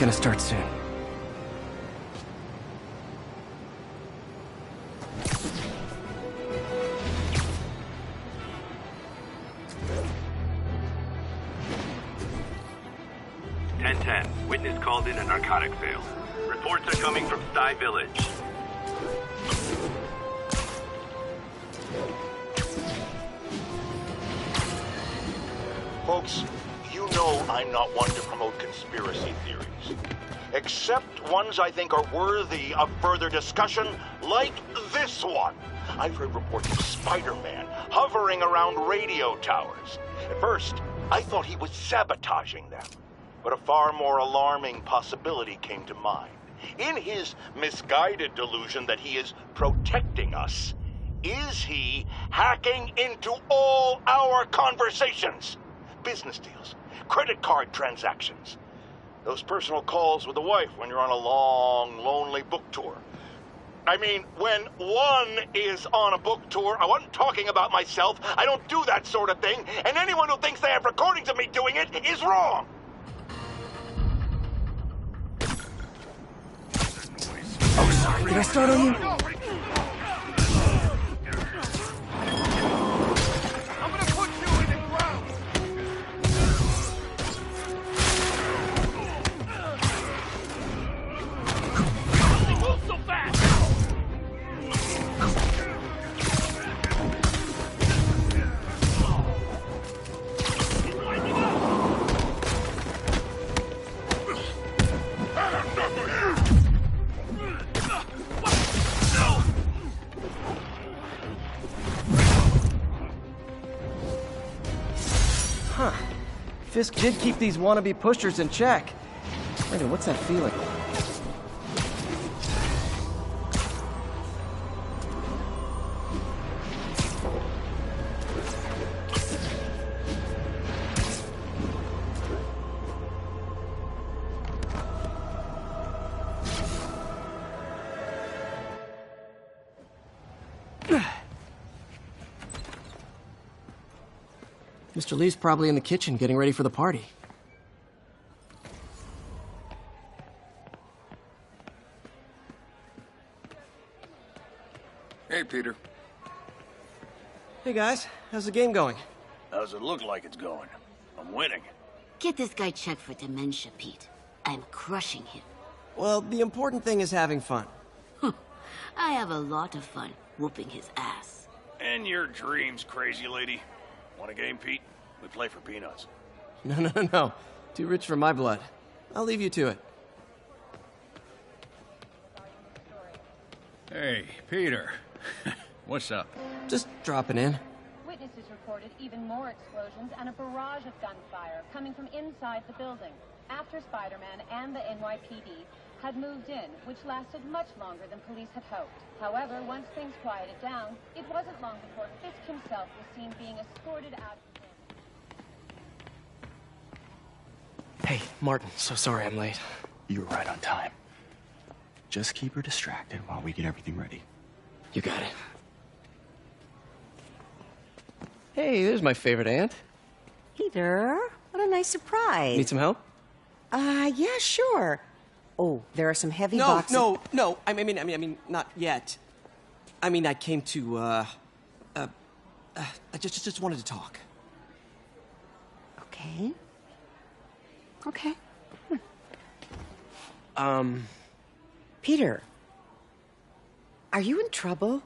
gonna start soon. Witness called in a narcotic sale. Reports are coming from Sty Village. Folks, you know I'm not one to promote conspiracy theories. Except ones I think are worthy of further discussion, like this one. I've heard reports of Spider-Man hovering around radio towers. At first, I thought he was sabotaging them. But a far more alarming possibility came to mind. In his misguided delusion that he is protecting us, is he hacking into all our conversations? Business deals, credit card transactions, those personal calls with the wife when you're on a long, lonely book tour. I mean, when one is on a book tour, I wasn't talking about myself. I don't do that sort of thing, and anyone who thinks they have recordings of me doing it is wrong. Oh, sorry. Did I start on you? I'm gonna put you in the ground! Move so fast! Huh. Fisk did keep these wannabe pushers in check. Wait a minute, what's that feeling? Mr. Lee's probably in the kitchen getting ready for the party. Hey, Peter. Hey guys, how's the game going? How's it look like it's going? I'm winning. Get this guy checked for dementia, Pete. I'm crushing him. Well, the important thing is having fun. I have a lot of fun whooping his ass. And your dreams, crazy lady. Want a game, Pete? We play for peanuts. No. Too rich for my blood. I'll leave you to it. Hey, Peter. What's up? Just dropping in. Witnesses reported even more explosions and a barrage of gunfire coming from inside the building after Spider-Man and the NYPD had moved in, which lasted much longer than police had hoped. However, once things quieted down, it wasn't long before Fisk himself was seen being escorted out. Hey, Martin, so sorry I'm late. You were right on time. Just keep her distracted while we get everything ready. You got it. Hey, there's my favorite aunt. Peter, what a nice surprise. Need some help? Yeah, sure. Oh, there are some heavy boxes. No. I mean, not yet. I mean, I came to, I just wanted to talk. Okay. Okay. Peter, are you in trouble?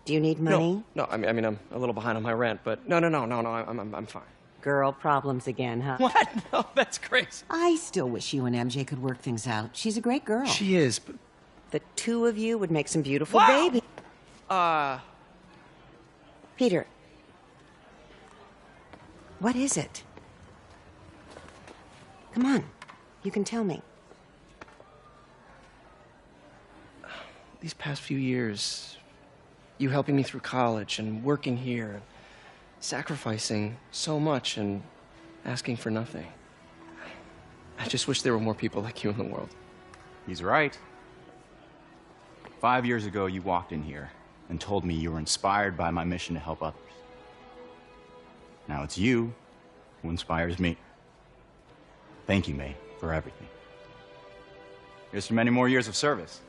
Do you need money? No, I mean, I'm a little behind on my rent, but no, I'm fine. Girl problems again, huh? What? No, that's crazy. I still wish you and MJ could work things out. She's a great girl. She is, but... The two of you would make some beautiful Wow! baby. Peter, what is it? Come on, you can tell me. These past few years, you helping me through college and working here, sacrificing so much and asking for nothing. I just wish there were more people like you in the world. He's right. 5 years ago, you walked in here and told me you were inspired by my mission to help others. Now it's you who inspires me. Thank you, May, for everything. Here's to many more years of service.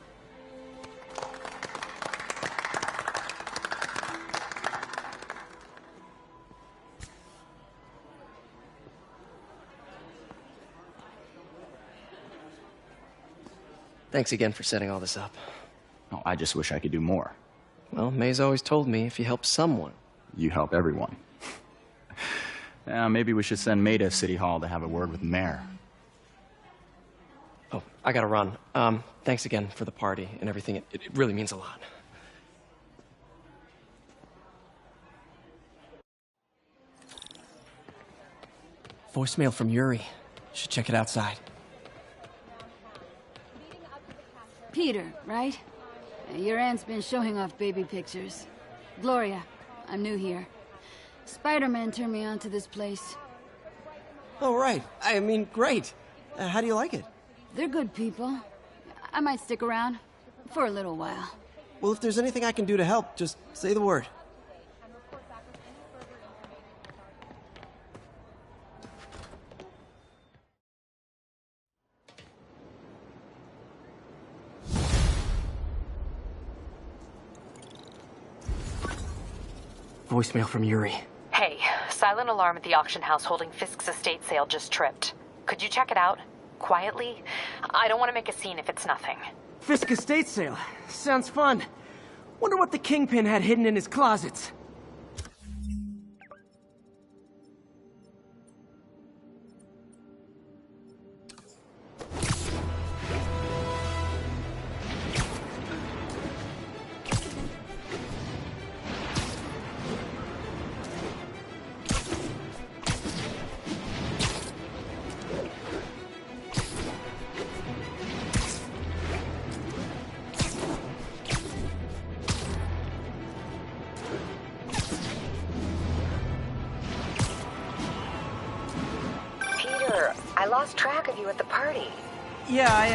Thanks again for setting all this up. Oh, I just wish I could do more. Well, May's always told me if you help someone, You help everyone. Maybe we should send May to City Hall to have a word with the mayor. Oh, I gotta run. Thanks again for the party and everything. It really means a lot. Voicemail from Yuri. Should check it outside. Peter, right? Your aunt's been showing off baby pictures. Gloria, I'm new here. Spider-Man turned me on to this place. Oh, right. I mean, great. How do you like it? They're good people. I might stick around. For a little while. Well, if there's anything I can do to help, just say the word. Voicemail from Yuri. Hey, silent alarm at the auction house holding Fisk's estate sale just tripped. Could you check it out? Quietly? I don't want to make a scene if it's nothing. Fisk estate sale. Sounds fun. Wonder what the Kingpin had hidden in his closets. I lost track of you at the party. Yeah, I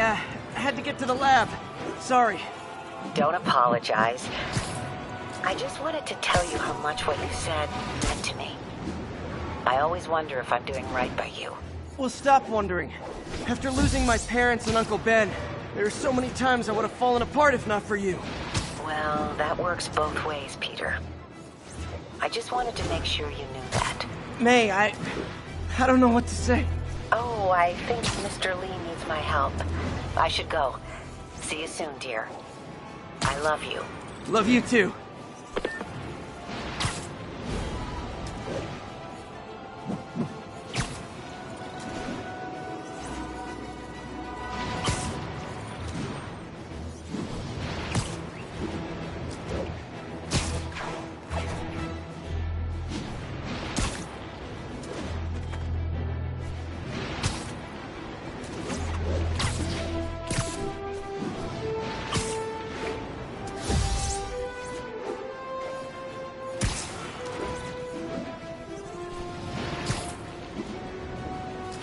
had to get to the lab. Sorry. Don't apologize. I just wanted to tell you how much what you said meant to me. I always wonder if I'm doing right by you. Well, stop wondering. After losing my parents and Uncle Ben, there are so many times I would have fallen apart if not for you. Well, that works both ways, Peter. I just wanted to make sure you knew that. May, I don't know what to say. Oh, I think Mr. Lee needs my help. I should go. See you soon, dear. I love you. Love you too.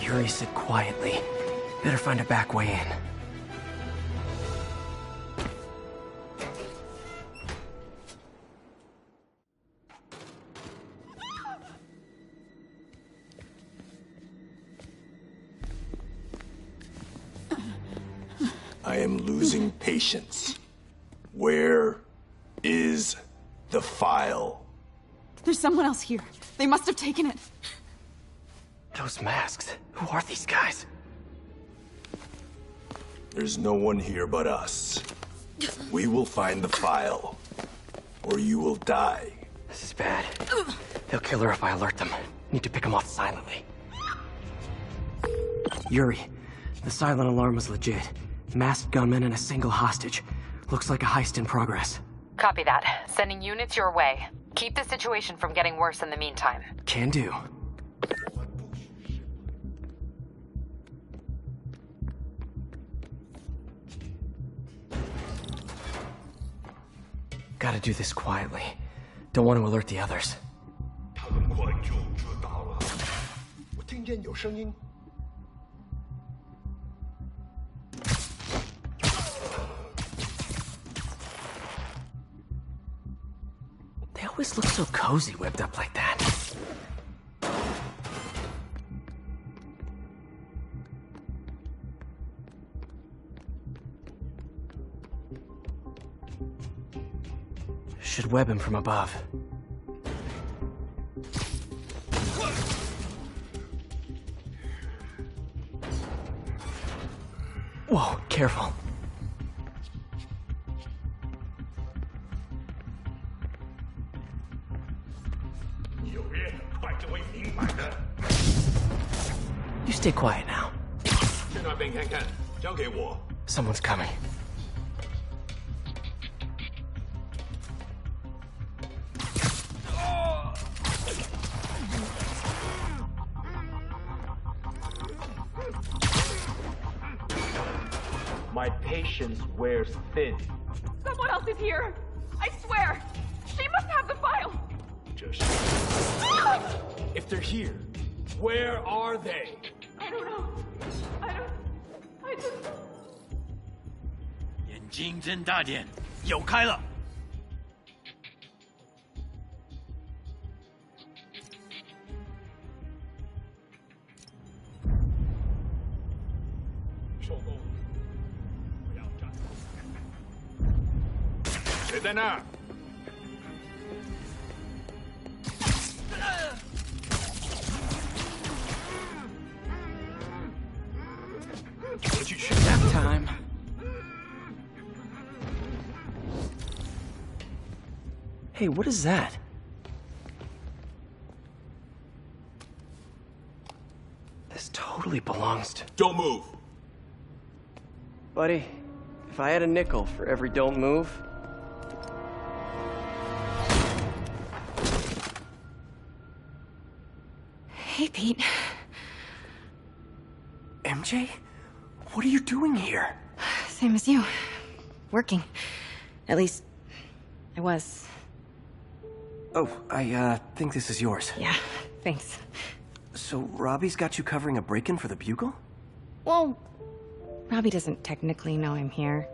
Yuri said quietly. Better find a back way in. I am losing patience. Where is the file? There's someone else here. They must have taken it. Those masks. Who are these guys? There's no one here but us. We will find the file, or you will die. This is bad. They'll kill her if I alert them. Need to pick them off silently. Yuri, the silent alarm was legit. Masked gunmen and a single hostage. Looks like a heist in progress. Copy that. Sending units your way. Keep the situation from getting worse in the meantime. Can do. Gotta do this quietly. Don't want to alert the others. They always look so cozy whipped up like that. Should web him from above. Whoa, careful. You stay quiet now. Someone's coming. My patience wears thin. Someone else is here. I swear. She must have the file. If they're here, where are they? I don't know. I just... 眼睛睁大点，有开了。谁在那儿？ Nap time. Hey, what is that? This totally belongs to... Don't move! Buddy, if I had a nickel for every don't move... Hey, Pete. MJ? What are you doing here? Same as you. Working. At least, I was. Oh, I think this is yours. Yeah, thanks. So Robbie's got you covering a break-in for the Bugle? Well, Robbie doesn't technically know I'm here.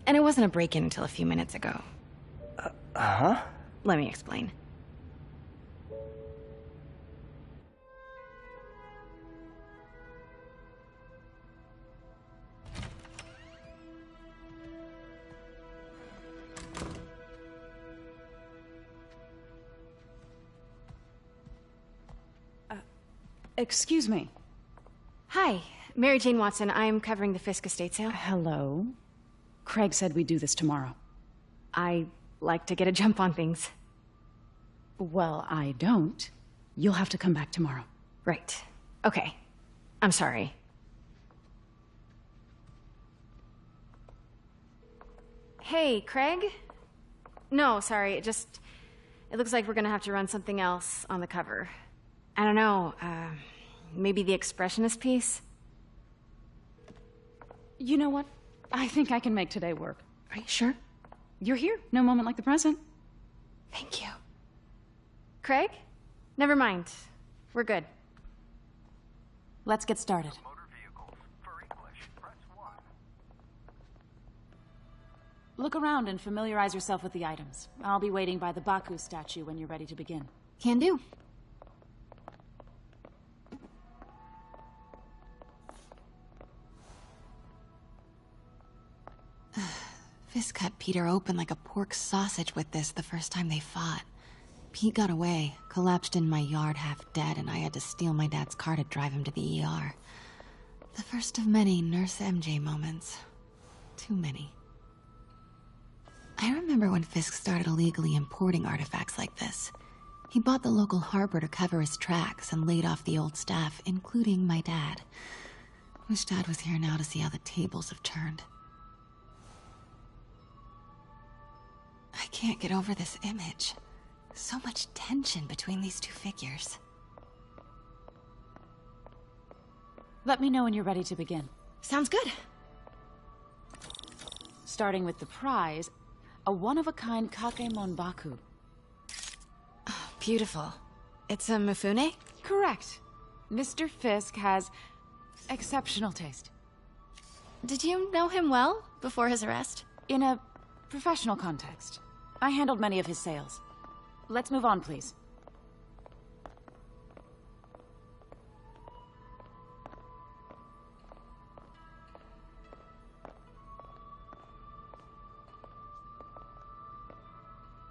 And it wasn't a break-in until a few minutes ago. Uh-huh? Let me explain. Excuse me. Hi, Mary Jane Watson. I'm covering the Fisk estate sale. Hello. Craig said we'd do this tomorrow. I like to get a jump on things. Well, I don't. You'll have to come back tomorrow. Right. Okay. I'm sorry. Hey, Craig? No, sorry. It looks like we're gonna have to run something else on the cover. I don't know, maybe the expressionist piece? You know what? I think I can make today work. Are you sure? You're here. No moment like the present. Thank you. Craig? Never mind. We're good. Let's get started. Look around and familiarize yourself with the items. I'll be waiting by the Baku statue when you're ready to begin. Can do. Fisk cut Peter open like a pork sausage with this the first time they fought. Pete got away, collapsed in my yard half dead, and I had to steal my dad's car to drive him to the ER. The first of many Nurse MJ moments. Too many. I remember when Fisk started illegally importing artifacts like this. He bought the local harbor to cover his tracks and laid off the old staff, including my dad. Wish Dad was here now to see how the tables have turned. I can't get over this image. So much tension between these two figures. Let me know when you're ready to begin. Sounds good. Starting with the prize, a one-of-a-kind Kakemon Baku. Oh, beautiful. It's a Mifune? Correct. Mr. Fisk has exceptional taste. Did you know him well before his arrest? In a professional context. I handled many of his sales. Let's move on, please.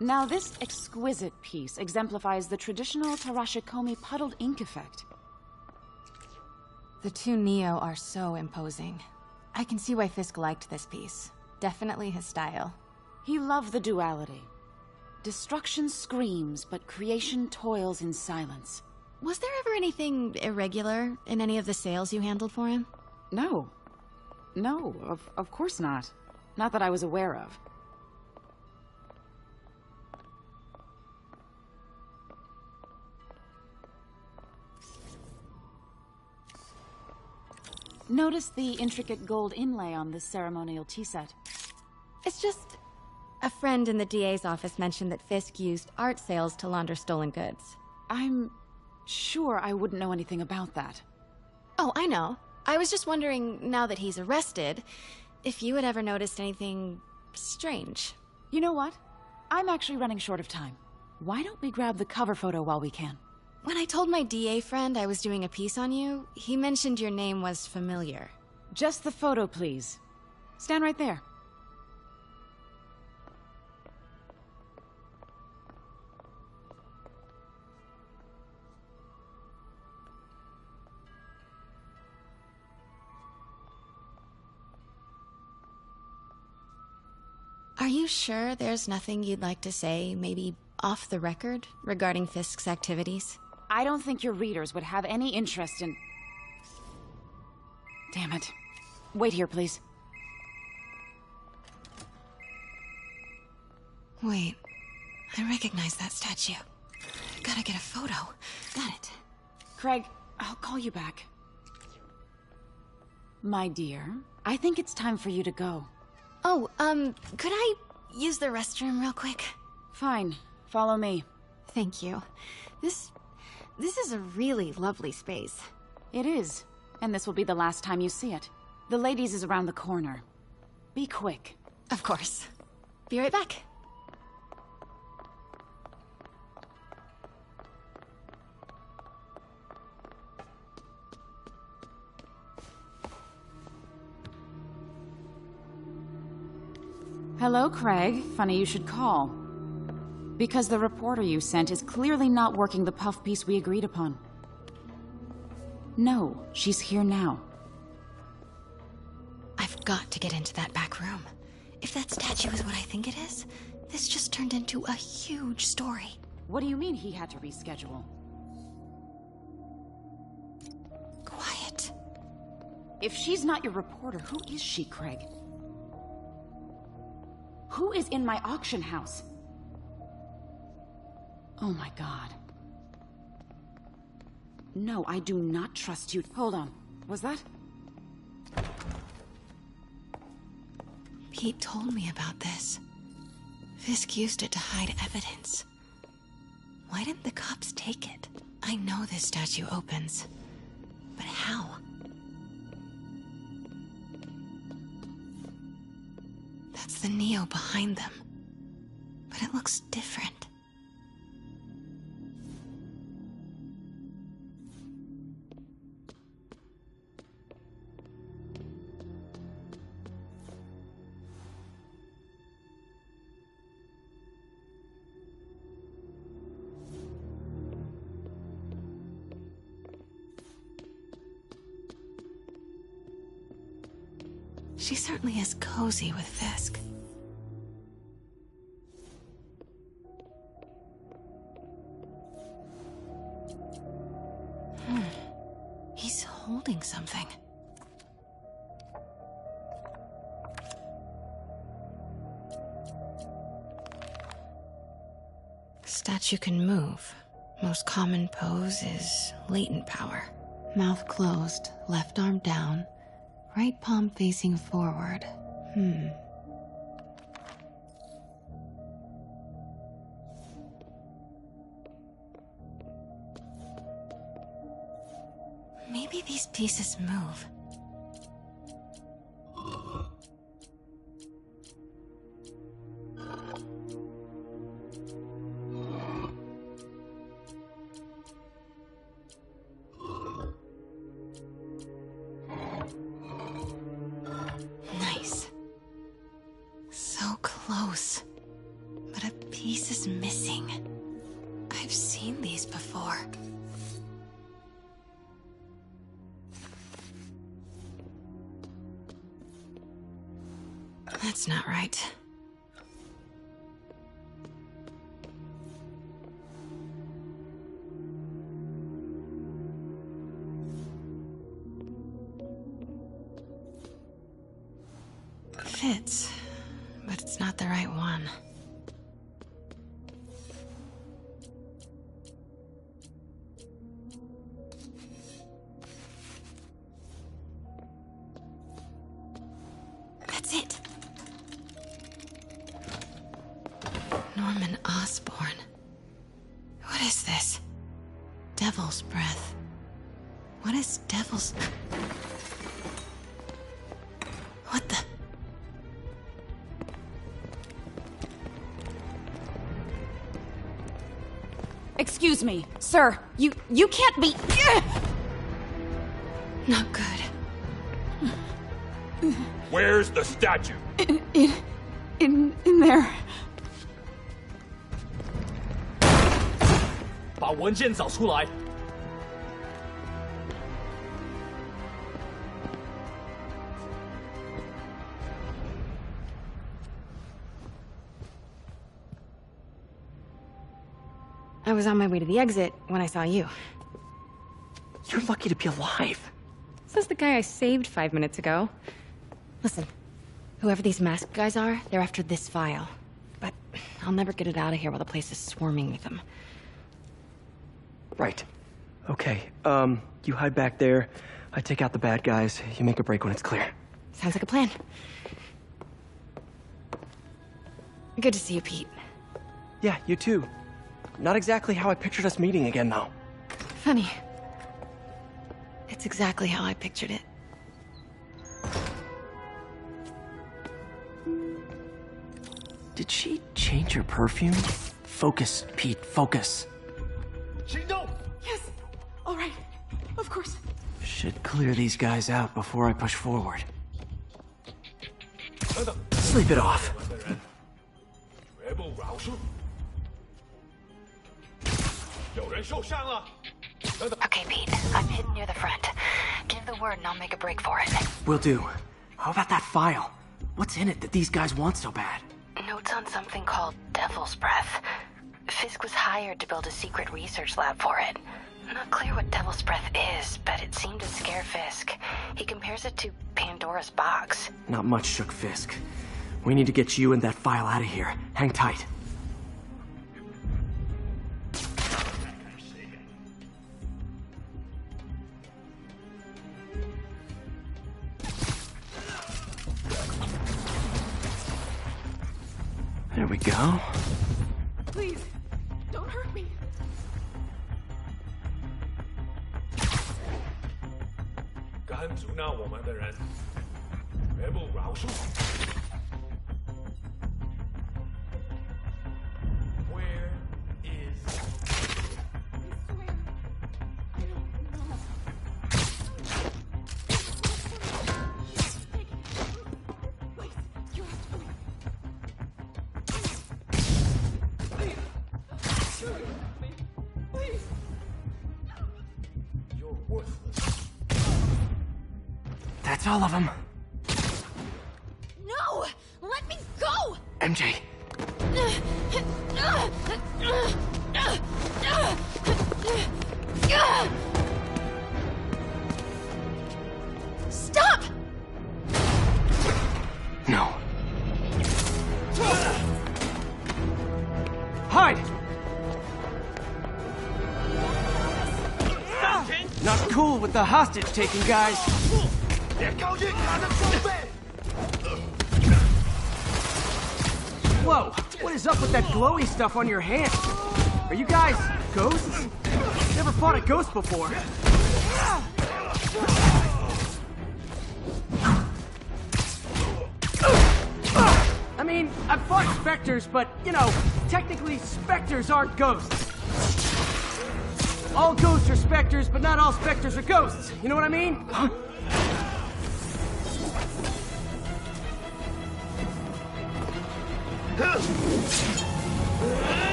Now, this exquisite piece exemplifies the traditional Tarashikomi puddled ink effect. The two Neo are so imposing. I can see why Fisk liked this piece. Definitely his style. He loved the duality. Destruction screams, but creation toils in silence. Was there ever anything irregular in any of the sales you handled for him? No. No, of course not. Not that I was aware of. Notice the intricate gold inlay on this ceremonial tea set. It's just... a friend in the DA's office mentioned that Fisk used art sales to launder stolen goods. I'm sure I wouldn't know anything about that. Oh, I know. I was just wondering, now that he's arrested, if you had ever noticed anything strange. You know what? I'm actually running short of time. Why don't we grab the cover photo while we can? When I told my DA friend I was doing a piece on you, he mentioned your name was familiar. Just the photo, please. Stand right there. Are you sure there's nothing you'd like to say, maybe off the record, regarding Fisk's activities? I don't think your readers would have any interest in... Damn it. Wait here, please. Wait. I recognize that statue. Gotta get a photo. Got it. Craig, I'll call you back. My dear, I think it's time for you to go. Oh, could I use the restroom real quick? Fine. Follow me. Thank you. This is a really lovely space. It is. And this will be the last time you see it. The ladies is around the corner. Be quick. Of course. Be right back. Hello, Craig. Funny you should call. Because the reporter you sent is clearly not working the puff piece we agreed upon. No, she's here now. I've got to get into that back room. If that statue is what I think it is, this just turned into a huge story. What do you mean he had to reschedule? Quiet. If she's not your reporter, who is she, Craig? Who is in my auction house? Oh my god. No, I do not trust you. Hold on. Was that? Pete told me about this. Fisk used it to hide evidence. Why didn't the cops take it? I know this statue opens. But how? That's the Neo behind them. But it looks different. She certainly is cozy with Fisk. He's holding something. Statue can move. Most common pose is latent power. Mouth closed, left arm down, right palm facing forward. Maybe these pieces move. Nice. So close. But a piece piece is missing. I've seen these before. That's not right. Fits, but it's not the right one. That's it. Norman Osborn. What is this? Devil's breath. What is devil's... What the... Excuse me, sir. You can't be... Not good. Where's the statue? In there. 把文件找出来。 I was on my way to the exit when I saw you. You're lucky to be alive. Says the guy I saved 5 minutes ago. Listen, whoever these masked guys are, they're after this file. But I'll never get it out of here while the place is swarming with them. Right. Okay, you hide back there. I take out the bad guys. You make a break when it's clear. Sounds like a plan. Good to see you, Pete. Yeah, you too. Not exactly how I pictured us meeting again, though. Funny. It's exactly how I pictured it. Did she change her perfume? Focus, Pete, focus. 行动! Yes. All right. Of course. Should clear these guys out before I push forward. Sleep it off. 绝不饶恕。有人受伤了。 Okay, Pete. I'm hidden near the front. Give the word and I'll make a break for it. Will do. How about that file? What's in it that these guys want so bad? Notes on something called Devil's Breath. Fisk was hired to build a secret research lab for it. Not clear what Devil's Breath is, but it seemed to scare Fisk. He compares it to Pandora's box. Not much shook Fisk. We need to get you and that file out of here. Hang tight. There we go. Please, don't hurt me. 敢阻挠我们的人，绝不饶恕。Where is? You're worthless. That's all of them. No! Let me go! MJ. Stop! No. Hide! Not cool with the hostage-taking guys. 别靠近他的装备！ Whoa! What is up with that glowy stuff on your hand? Are you guys ghosts? Never fought a ghost before. I mean, I've fought specters, but, you know, technically specters aren't ghosts. All ghosts are specters, but not all specters are ghosts. You know what I mean?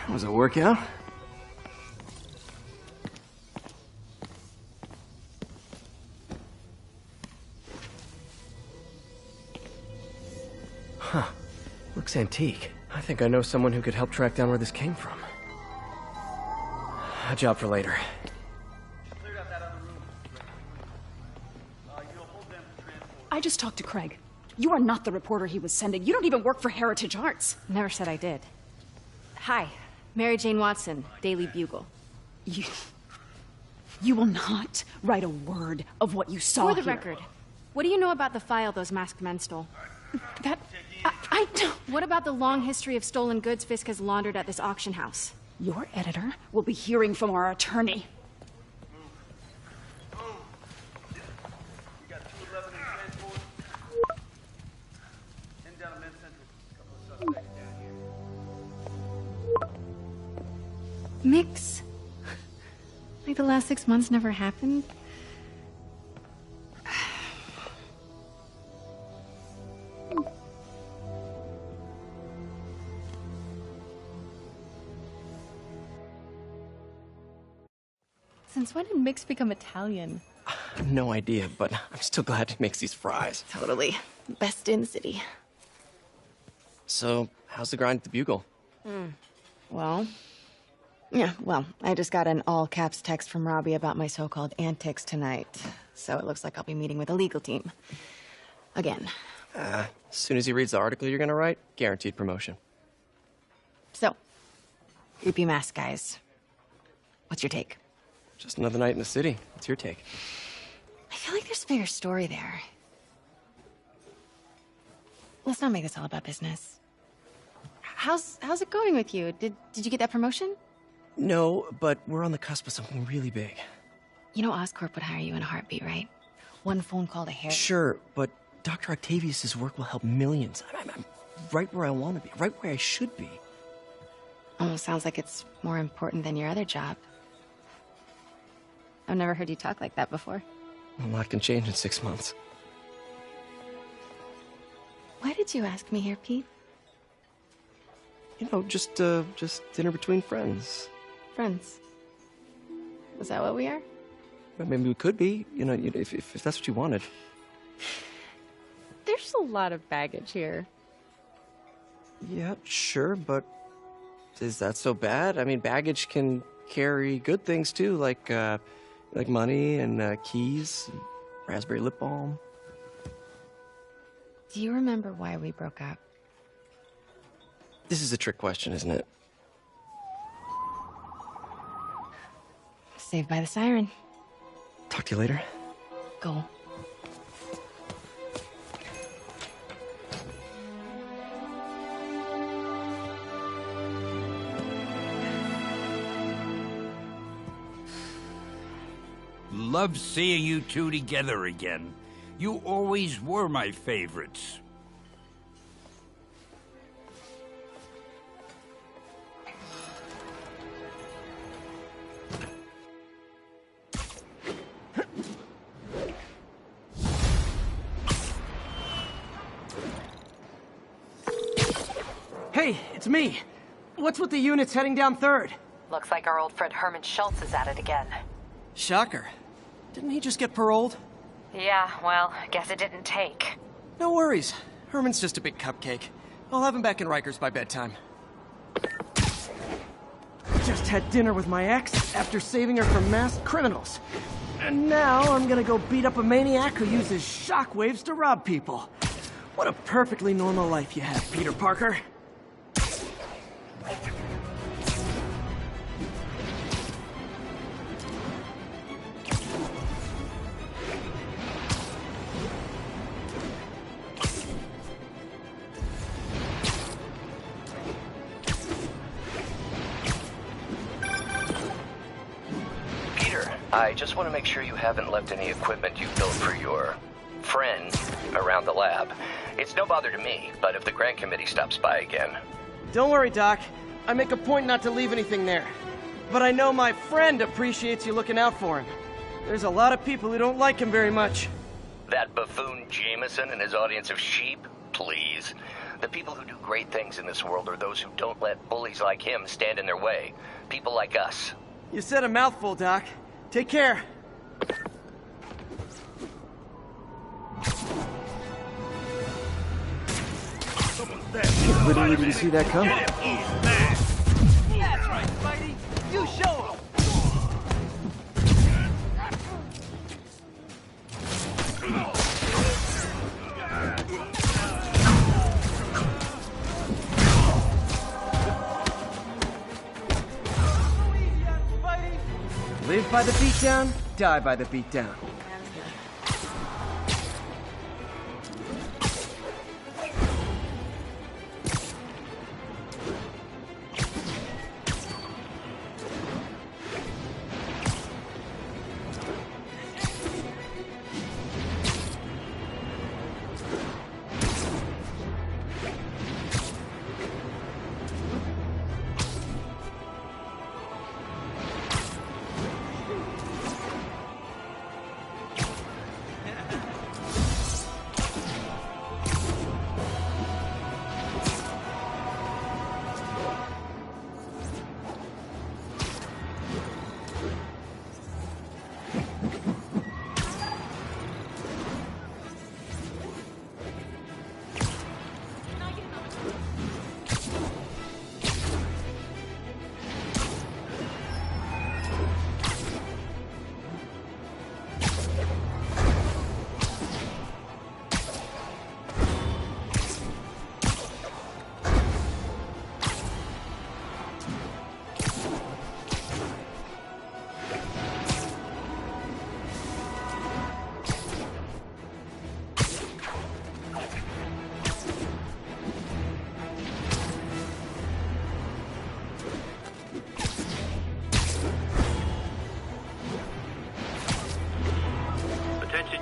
Was it a workout? Huh. Looks antique. I think I know someone who could help track down where this came from. A job for later. I just talked to Craig. You are not the reporter he was sending. You don't even work for Heritage Arts. Never said I did. Hi, Mary Jane Watson, Daily Bugle. You will not write a word of what you saw For the here. record, what do you know about the file those masked men stole? I don't... What about the long history of stolen goods Fisk has laundered at this auction house? Your editor will be hearing from our attorney. Mix? Like the last 6 months never happened? Since when did Mix become Italian? No idea, but I'm still glad he makes these fries. Totally. Best in the city. So, how's the grind at the Bugle? Well, I just got an all-caps text from Robbie about my so-called antics tonight. So it looks like I'll be meeting with a legal team. Again. As soon as he reads the article you're gonna write, guaranteed promotion. So, creepy mask guys. What's your take? Just another night in the city. What's your take? I feel like there's a bigger story there. Let's not make this all about business. How's it going with you? Did you get that promotion? No, but we're on the cusp of something really big. You know Oscorp would hire you in a heartbeat, right? One phone call to Harry. Sure, but Dr. Octavius' work will help millions. I'm right where I want to be, right where I should be. Almost sounds like it's more important than your other job. I've never heard you talk like that before. A lot can change in 6 months. Why did you ask me here, Pete? You know, just dinner between friends. Friends. Is that what we are? Well, maybe we could be, you know, if that's what you wanted. There's a lot of baggage here. Yeah, sure, but is that so bad? I mean, baggage can carry good things too, like money and keys, and raspberry lip balm. Do you remember why we broke up? This is a trick question, isn't it? Saved by the siren. Talk to you later. Go. Love seeing you two together again. You always were my favorites. Hey, it's me. What's with the units heading down 3rd? Looks like our old friend Herman Schultz is at it again. Shocker. Didn't he just get paroled? Yeah, well, guess it didn't take. No worries. Herman's just a big cupcake. I'll have him back in Rikers by bedtime. Just had dinner with my ex after saving her from masked criminals. And now I'm gonna go beat up a maniac who uses shockwaves to rob people. What a perfectly normal life you have, Peter Parker. I just want to make sure you haven't left any equipment you built for your friend around the lab. It's no bother to me, but if the grant committee stops by again... Don't worry, Doc. I make a point not to leave anything there. But I know my friend appreciates you looking out for him. There's a lot of people who don't like him very much. That buffoon Jameson and his audience of sheep? Please. The people who do great things in this world are those who don't let bullies like him stand in their way. People like us. You said a mouthful, Doc. Take care. Literally didn't see that coming. That's right, Spidey. You show him. Live by the beatdown, die by the beatdown.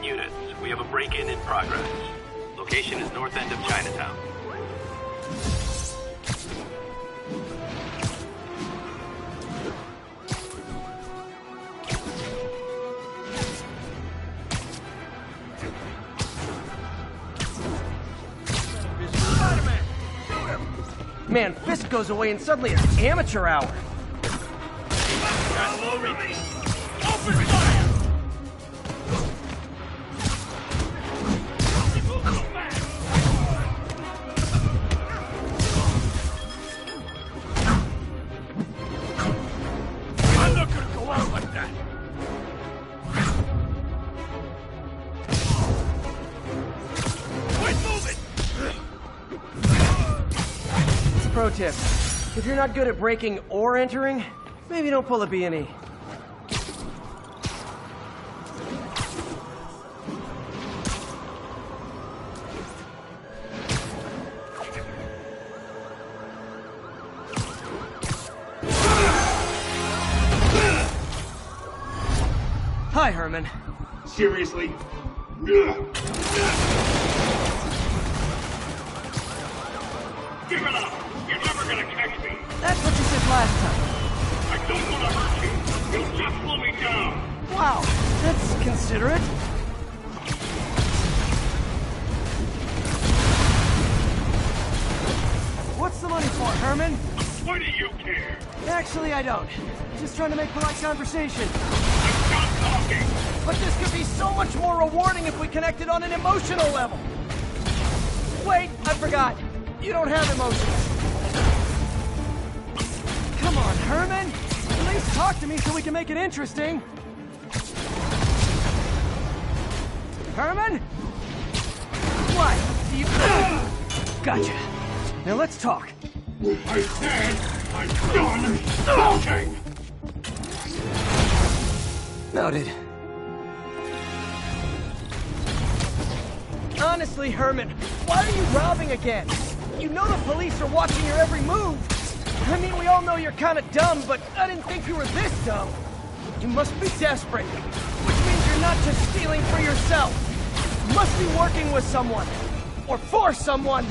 Units, we have a break-in in progress. Location is north end of Chinatown. Man, Fisk goes away and suddenly it's amateur hour. Open fire! Pro tip, if you're not good at breaking or entering, maybe don't pull a B&E. Hi, Herman. Seriously? Give it up! You're never gonna catch me! That's what you said last time. I don't want to hurt you! You'll just slow me down! Wow, that's considerate. What's the money for, Herman? Why do you care? Actually, I don't. Just trying to make polite conversation. Stop talking! But this could be so much more rewarding if we connected on an emotional level. Wait, I forgot. You don't have emotions. Come on, Herman. At least talk to me so we can make it interesting. Herman? What? Do you... Gotcha. Now let's talk. I said I'm done talking! Noted. Honestly, Herman, why are you robbing again? You know the police are watching your every move. I mean, we all know you're kind of dumb, but I didn't think you were this dumb. You must be desperate, which means you're not just stealing for yourself. You must be working with someone, or for someone.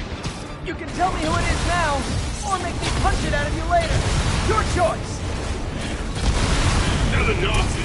You can tell me who it is now, or make me punch it out of you later. Your choice. That's enough.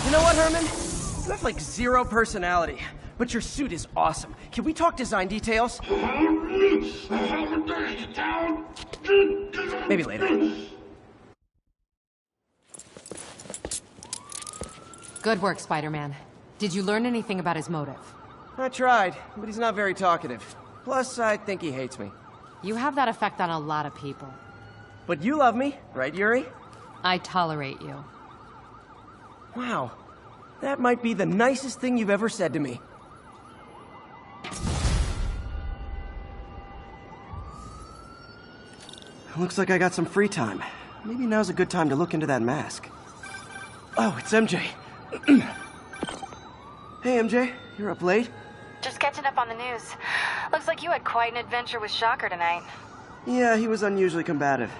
You know what, Herman? You have like zero personality, but your suit is awesome. Can we talk design details? Maybe later. Good work, Spider-Man. Did you learn anything about his motive? I tried, but he's not very talkative. Plus, I think he hates me. You have that effect on a lot of people. But you love me, right, Yuri? I tolerate you. Wow. That might be the nicest thing you've ever said to me. Looks like I got some free time. Maybe now's a good time to look into that mask. Oh, it's MJ. Hey, MJ. You're up late? Just catching up on the news. Looks like you had quite an adventure with Shocker tonight. Yeah, he was unusually combative.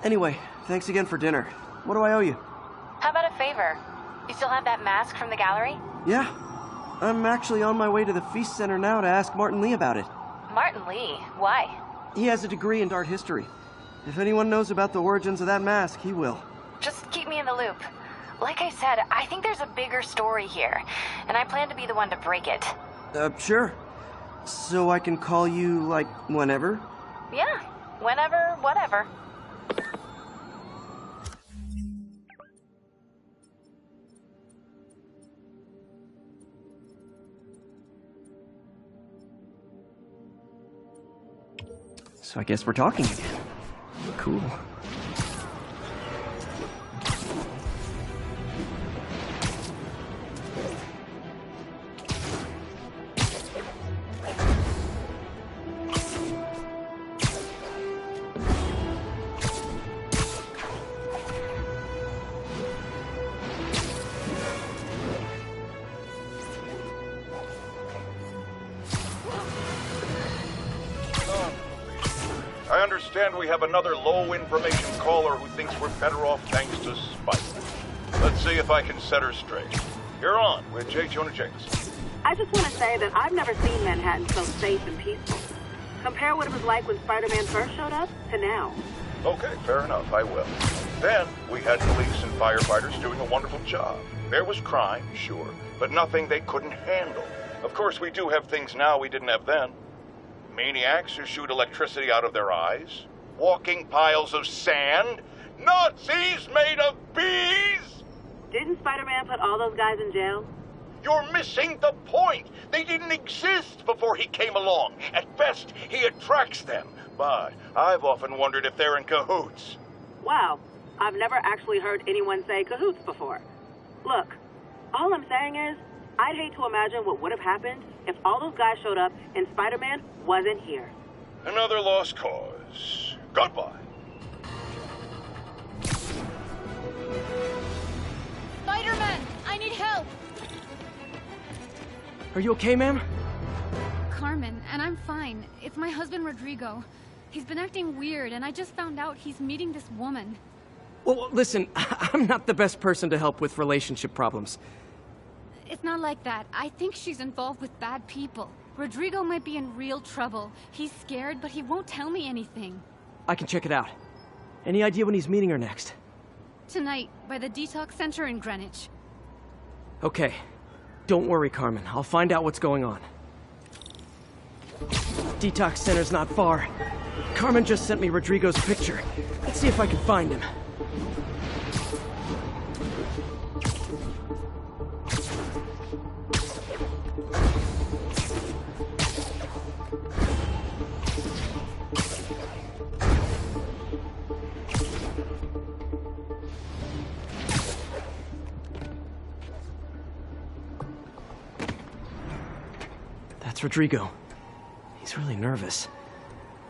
Anyway, thanks again for dinner. What do I owe you? How about a favor? You still have that mask from the gallery? Yeah. I'm actually on my way to the Feast Center now to ask Martin Lee about it. Martin Lee? Why? He has a degree in art history. If anyone knows about the origins of that mask, he will. Just keep me in the loop. Like I said, I think there's a bigger story here, and I plan to be the one to break it. Sure. So I can call you, like, whenever? Yeah, whenever, whatever. So I guess we're talking again. Cool. I understand we have another low-information caller who thinks we're better off thanks to Spike. Let's see if I can set her straight. You're on with J. Jonah Jameson. I just want to say that I've never seen Manhattan so safe and peaceful. Compare what it was like when Spider-Man first showed up to now. Okay, fair enough, I will. Then, we had police and firefighters doing a wonderful job. There was crime, sure, but nothing they couldn't handle. Of course, we do have things now we didn't have then. Maniacs who shoot electricity out of their eyes, walking piles of sand, Nazis made of bees! Didn't Spider-Man put all those guys in jail? You're missing the point! They didn't exist before he came along. At best, he attracts them. But I've often wondered if they're in cahoots. Wow, I've never actually heard anyone say cahoots before. Look, all I'm saying is, I'd hate to imagine what would have happened if all those guys showed up and Spider-Man wasn't here. Another lost cause. Goodbye. Spider-Man! I need help! Are you okay, ma'am? Carmen, and I'm fine. It's my husband, Rodrigo. He's been acting weird, and I just found out he's meeting this woman. Well, listen, I'm not the best person to help with relationship problems. It's not like that. I think she's involved with bad people. Rodrigo might be in real trouble. He's scared, but he won't tell me anything. I can check it out. Any idea when he's meeting her next? Tonight, by the detox center in Greenwich. Okay. Don't worry, Carmen. I'll find out what's going on. Detox center's not far. Carmen just sent me Rodrigo's picture. Let's see if I can find him. That's Rodrigo. He's really nervous.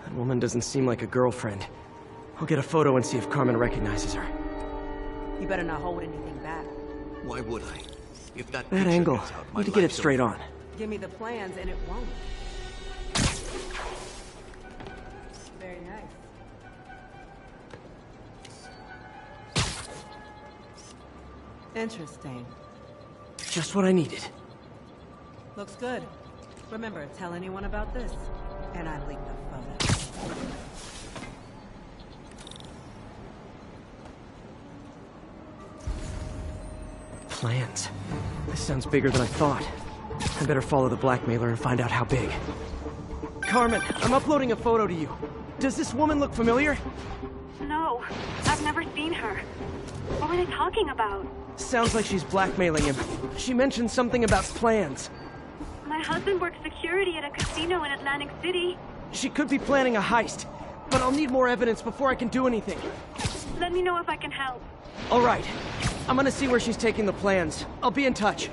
That woman doesn't seem like a girlfriend. I'll get a photo and see if Carmen recognizes her. You better not hold anything back. Why would I? If that angle, gets out, need to get it straight on. Give me the plans and it won't. Very nice. Interesting. Just what I needed. Looks good. Remember, tell anyone about this, and I leak the photo. Plans. This sounds bigger than I thought. I better follow the blackmailer and find out how big. Carmen, I'm uploading a photo to you. Does this woman look familiar? No, I've never seen her. What were they talking about? Sounds like she's blackmailing him. She mentioned something about plans. My husband works security at a casino in Atlantic City. She could be planning a heist, but I'll need more evidence before I can do anything. Let me know if I can help. All right. I'm gonna see where she's taking the plans. I'll be in touch.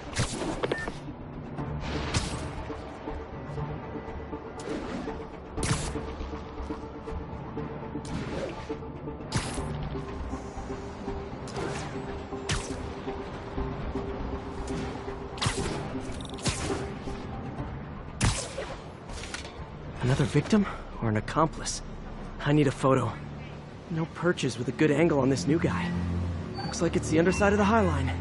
Another victim or an accomplice? I need a photo. No perches with a good angle on this new guy. Looks like it's the underside of the High Line.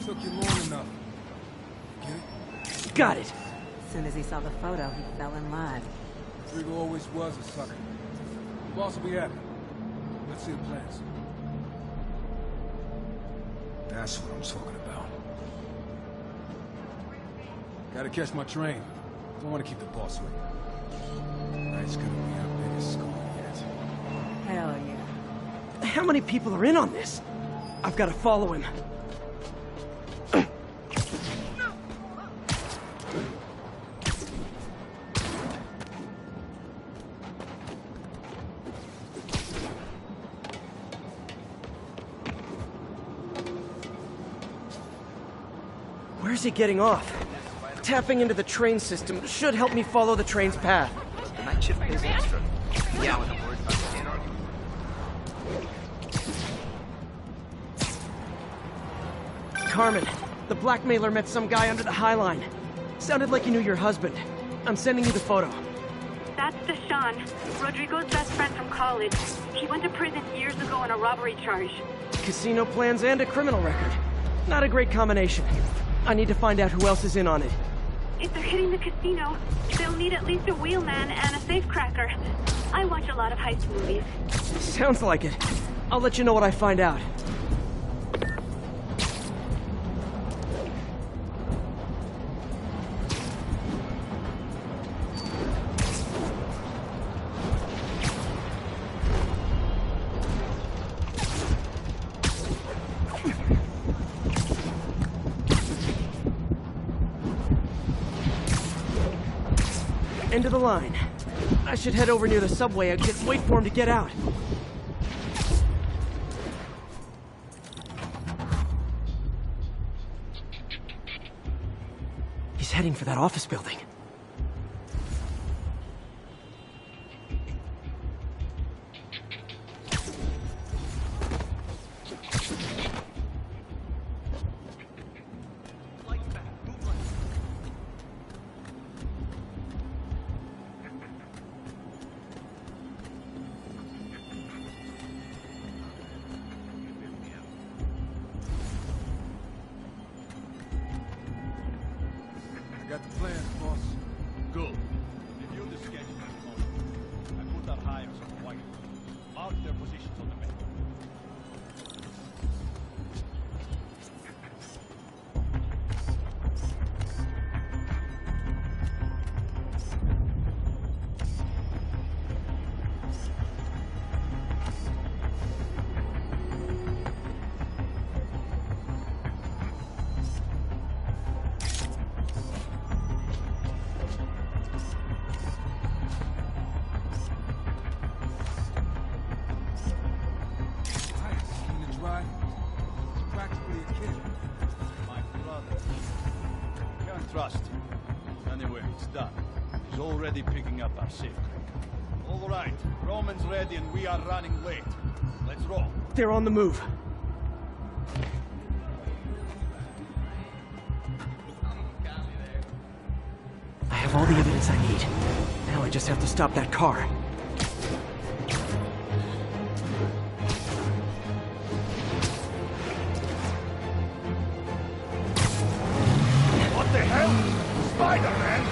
Took you long enough. Get it? Got it. As soon as he saw the photo, he fell in line. Rodrigo always was a sucker. The boss will be happy. Let's see the plans. That's what I'm talking about. Gotta catch my train. Don't want to keep the boss waiting. That's gonna be our biggest score yet. Hell yeah. How many people are in on this? I've got to follow him. Where's he getting off? Tapping into the train system should help me follow the train's path. The night shift pays extra. Yeah, when I'm worried about the Carmen, the blackmailer met some guy under the High Line. Sounded like he knew your husband. I'm sending you the photo. That's Deshaun, Rodrigo's best friend from college. He went to prison years ago on a robbery charge. Casino plans and a criminal record. Not a great combination. I need to find out who else is in on it. If they're hitting the casino, they'll need at least a wheelman and a safecracker. I watch a lot of heist movies. Sounds like it. I'll let you know what I find out. End of the line. I should head over near the subway and wait for him to get out. He's heading for that office building. Got the plans, boss. Good. Review the schedule at home. I put out hires on white. I'll Mark their positions on the map. Trust. Anyway, it's done. He's already picking up our safe crack. All right, Roman's ready and we are running late. Let's roll. They're on the move. I have all the evidence I need. Now I just have to stop that car. What the hell? Spider-Man!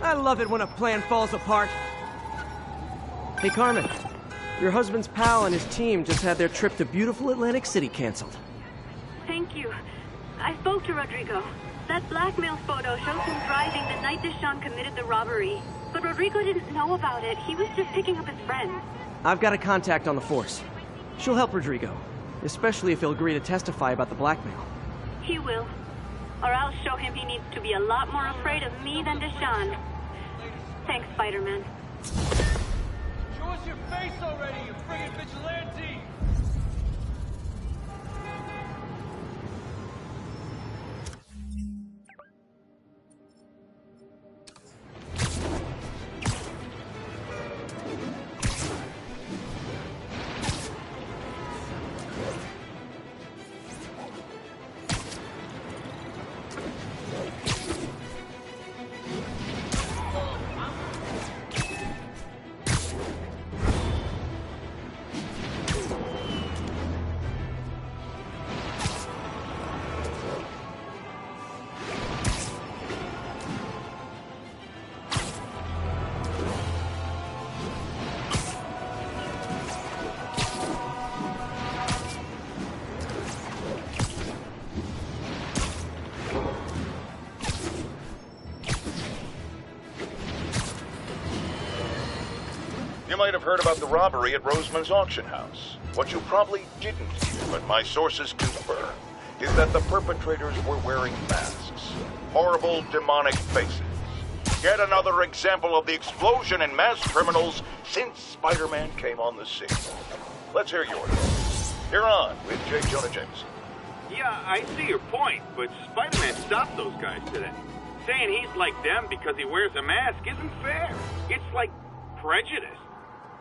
I love it when a plan falls apart. Hey, Carmen. Your husband's pal and his team just had their trip to beautiful Atlantic City canceled. Thank you. I spoke to Rodrigo. That blackmail photo shows him driving the night Deshawn committed the robbery. But Rodrigo didn't know about it. He was just picking up his friend. I've got a contact on the force. She'll help Rodrigo, especially if he'll agree to testify about the blackmail. He will. Or I'll show him he needs to be a lot more afraid of me than Deshawn. Thanks, Spider-Man. Show us your face already, you friggin' vigilante! You might have heard about the robbery at Roseman's auction house. What you probably didn't hear, but my sources confirm, is that the perpetrators were wearing masks. Horrible, demonic faces. Yet another example of the explosion in mass criminals since Spider-Man came on the scene. Let's hear yours. You're on with J. Jonah Jameson. Yeah, I see your point, but Spider-Man stopped those guys today. Saying he's like them because he wears a mask isn't fair. It's like prejudice.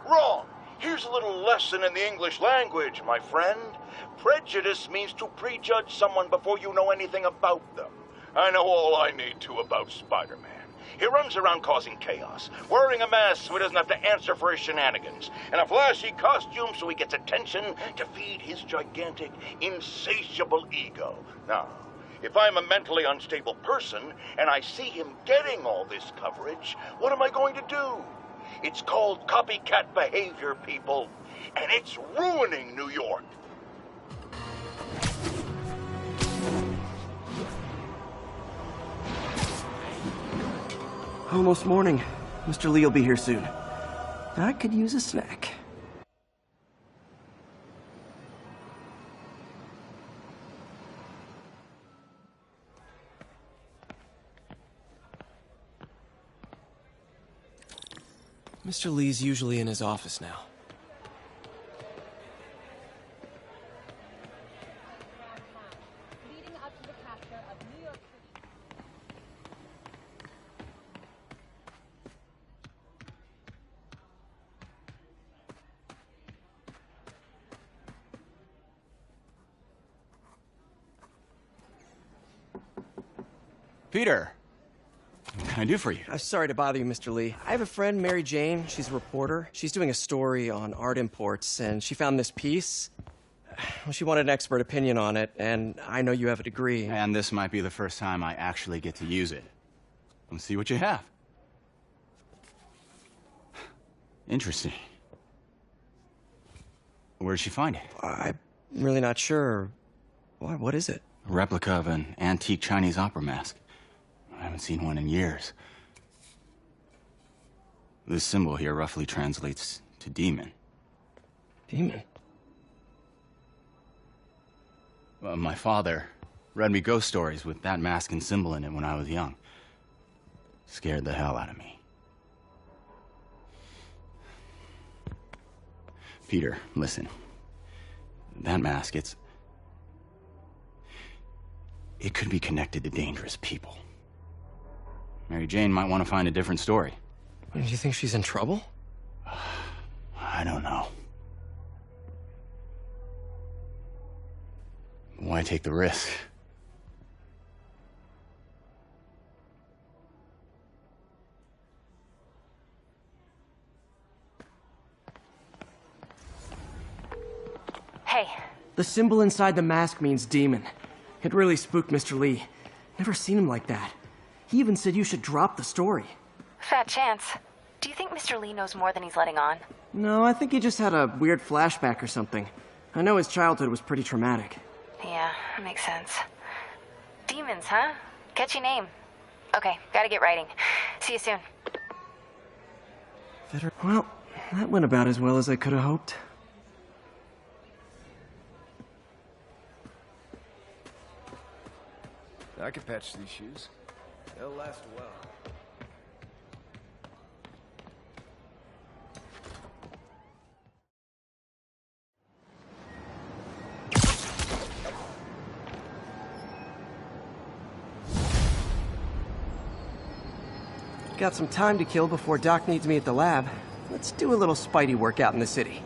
Wrong. Here's a little lesson in the English language, my friend. Prejudice means to prejudge someone before you know anything about them. I know all I need to about Spider-Man. He runs around causing chaos, wearing a mask so he doesn't have to answer for his shenanigans, and a flashy costume so he gets attention to feed his gigantic, insatiable ego. Now, if I'm a mentally unstable person and I see him getting all this coverage, what am I going to do? It's called copycat behavior, people, and it's ruining New York. Almost morning. Mr. Lee will be here soon. I could use a snack. Mr. Lee's usually in his office now. Peter, what can I do for you? I'm sorry to bother you, Mr. Lee. I have a friend, Mary Jane. She's a reporter. She's doing a story on art imports, and she found this piece. Well, she wanted an expert opinion on it, and I know you have a degree. And this might be the first time I actually get to use it. Let's see what you have. Interesting. Where did she find it? I'm really not sure. What is it? A replica of an antique Chinese opera mask. I haven't seen one in years. This symbol here roughly translates to demon. Demon? My father read me ghost stories with that mask and symbol in it when I was young. Scared the hell out of me. Peter, listen. That mask, it could be connected to dangerous people. Mary Jane might want to find a different story. Do you think she's in trouble? I don't know. Why take the risk? Hey. The symbol inside the mask means demon. It really spooked Mr. Lee. Never seen him like that. He even said you should drop the story. Fat chance. Do you think Mr. Lee knows more than he's letting on? No, I think he just had a weird flashback or something. I know his childhood was pretty traumatic. Yeah, makes sense. Demons, huh? Catchy name. Okay, gotta get writing. See you soon. Well, that went about as well as I could have hoped. I could patch these shoes. They'll last a while. Got some time to kill before Doc needs me at the lab. Let's do a little Spidey workout in the city.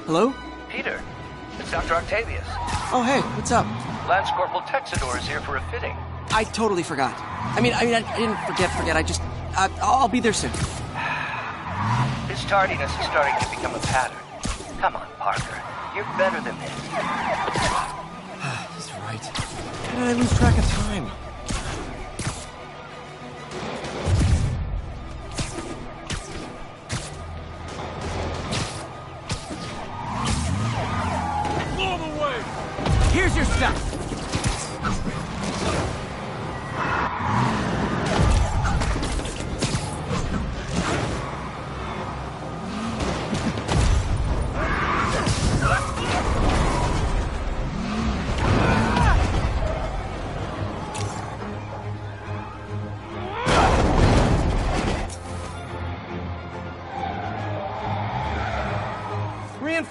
Hello? Peter, it's Dr. Octavius. Oh, hey, what's up? Lance Corporal Texador is here for a fitting. I totally forgot. I didn't forget. I just, I'll be there soon. His tardiness is starting to become a pattern. Come on, Parker. You're better than this. He's right. How did I lose track of time? Here's your stuff!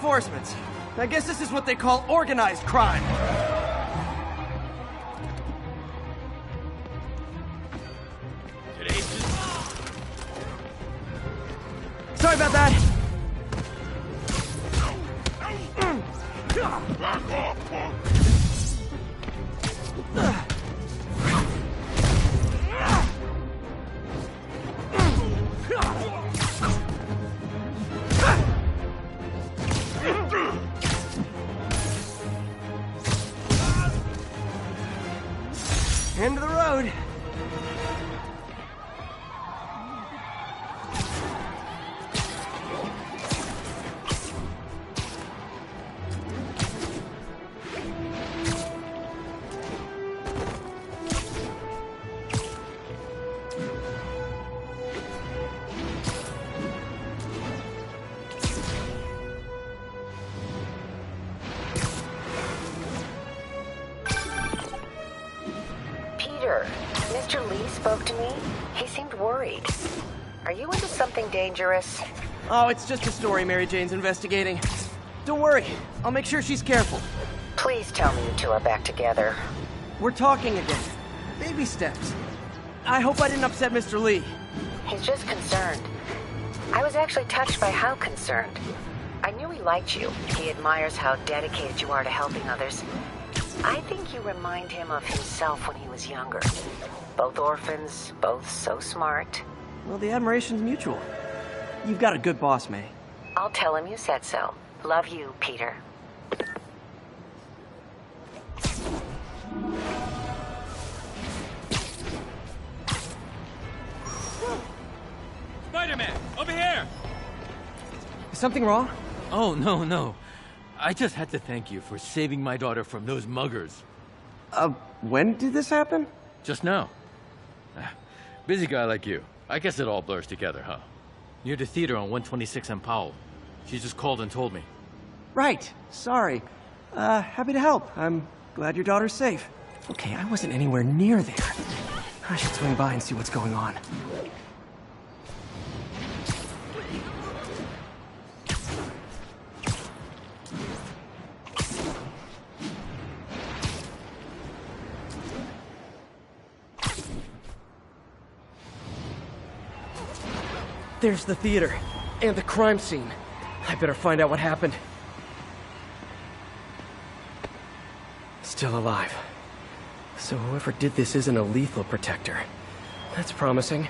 reinforcements. I guess this is what they call organized crime. Sorry about that. Back off, punk. End of the road. Mr. Lee spoke to me. He seemed worried. Are you into something dangerous? Oh, it's just a story Mary Jane's investigating. Don't worry, I'll make sure she's careful. Please tell me you two are back together. We're talking again. Baby steps. I hope I didn't upset Mr. Lee. He's just concerned. I was actually touched by how concerned. I knew he liked you. He admires how dedicated you are to helping others. I think you remind him of himself when he was younger. Both orphans, both so smart. Well, the admiration's mutual. You've got a good boss, May. I'll tell him you said so. Love you, Peter. Spider-Man, over here! Is something wrong? Oh, no. I just had to thank you for saving my daughter from those muggers. When did this happen? Just now. Busy guy like you. I guess it all blurs together, huh? Near the theater on 126 and Powell. She just called and told me. Right. Sorry. Happy to help. I'm glad your daughter's safe. Okay, I wasn't anywhere near there. I should swing by and see what's going on. There's the theater, and the crime scene. I better find out what happened. Still alive. So whoever did this isn't a lethal protector. That's promising.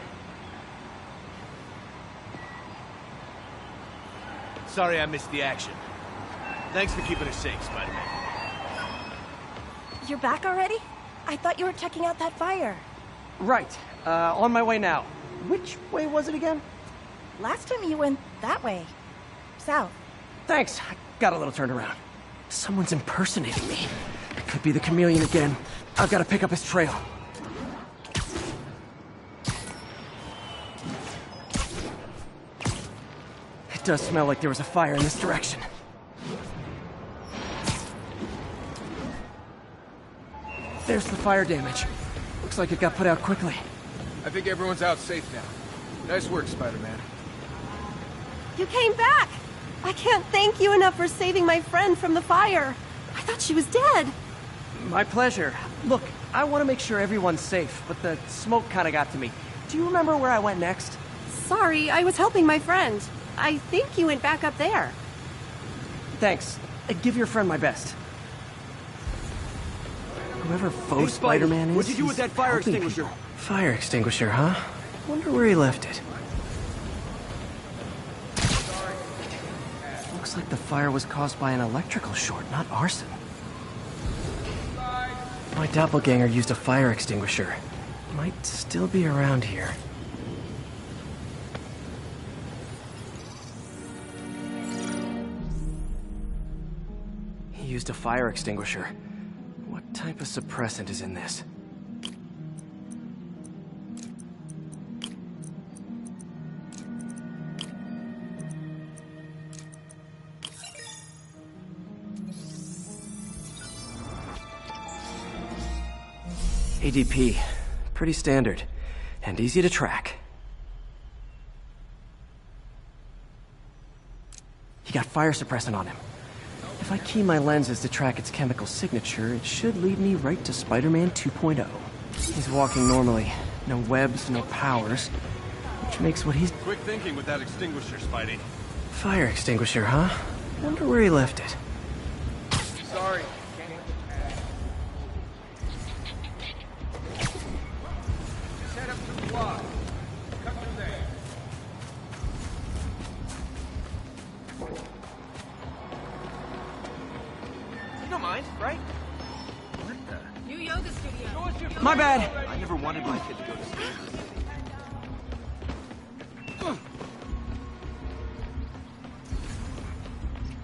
Sorry I missed the action. Thanks for keeping us safe, Spider-Man. You're back already? I thought you were checking out that fire. Right. On my way now. Which way was it again? Last time you went that way. South. Thanks. I got a little turned around. Someone's impersonating me. It could be the chameleon again. I've got to pick up his trail. It does smell like there was a fire in this direction. There's the fire damage. Looks like it got put out quickly. I think everyone's out safe now. Nice work, Spider-Man. You came back! I can't thank you enough for saving my friend from the fire. I thought she was dead. My pleasure. Look, I want to make sure everyone's safe, but the smoke kind of got to me. Do you remember where I went next? Sorry, I was helping my friend. I think you went back up there. Thanks. Give your friend my best. Whoever faux Hey, Spider-Man is, what'd you do with that fire helping extinguisher? people. Fire extinguisher, huh? Wonder where he left it. Looks like the fire was caused by an electrical short, not arson. My doppelganger used a fire extinguisher. Might still be around here. He used a fire extinguisher. What type of suppressant is in this? ADP. Pretty standard. And easy to track. He got fire suppressant on him. If I key my lenses to track its chemical signature, it should lead me right to Spider-Man 2.0. He's walking normally. No webs, no powers. Which makes what he's... Quick thinking with that extinguisher, Spidey. Fire extinguisher, huh? Wonder where he left it. Sorry. Just head up to the block. Cut through there. You don't mind, right? What the? New yoga studio. My bad. I never wanted my kid to go to school.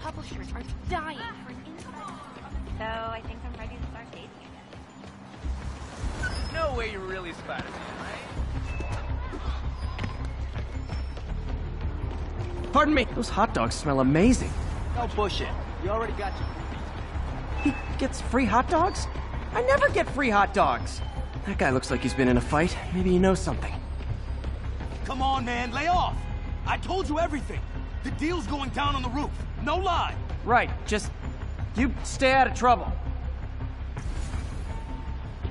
Publishers are dying for an inside. So I think I'm ready to start dating again. No way you're really Spider-Man, right? Pardon me. Those hot dogs smell amazing. No bullshit. You already got your... He gets free hot dogs? I never get free hot dogs. That guy looks like he's been in a fight. Maybe he knows something. Come on, man, lay off! I told you everything. The deal's going down on the roof. No lie. Right, just... you stay out of trouble.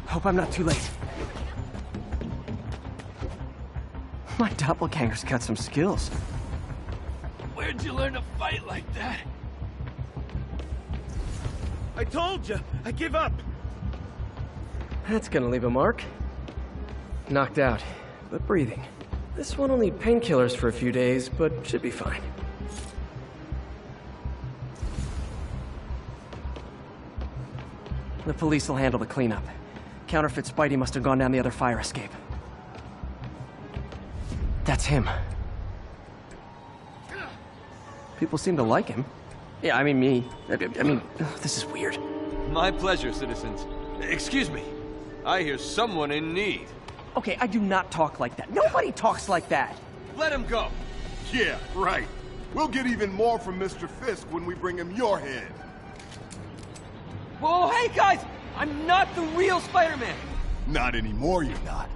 Hope I'm not too late. My doppelganger's got some skills. Where'd you learn to fight like that? I told you, I give up. That's gonna leave a mark. Knocked out, but breathing. This one will need painkillers for a few days, but should be fine. The police will handle the cleanup. Counterfeit Spidey must have gone down the other fire escape. That's him. People seem to like him. Yeah, I mean me. I mean, this is weird. My pleasure, citizens. Excuse me. I hear someone in need. Okay, I do not talk like that. Nobody talks like that. Let him go. Yeah, right. We'll get even more from Mr. Fisk when we bring him your head. Whoa, hey guys! I'm not the real Spider-Man! Not anymore, you're not.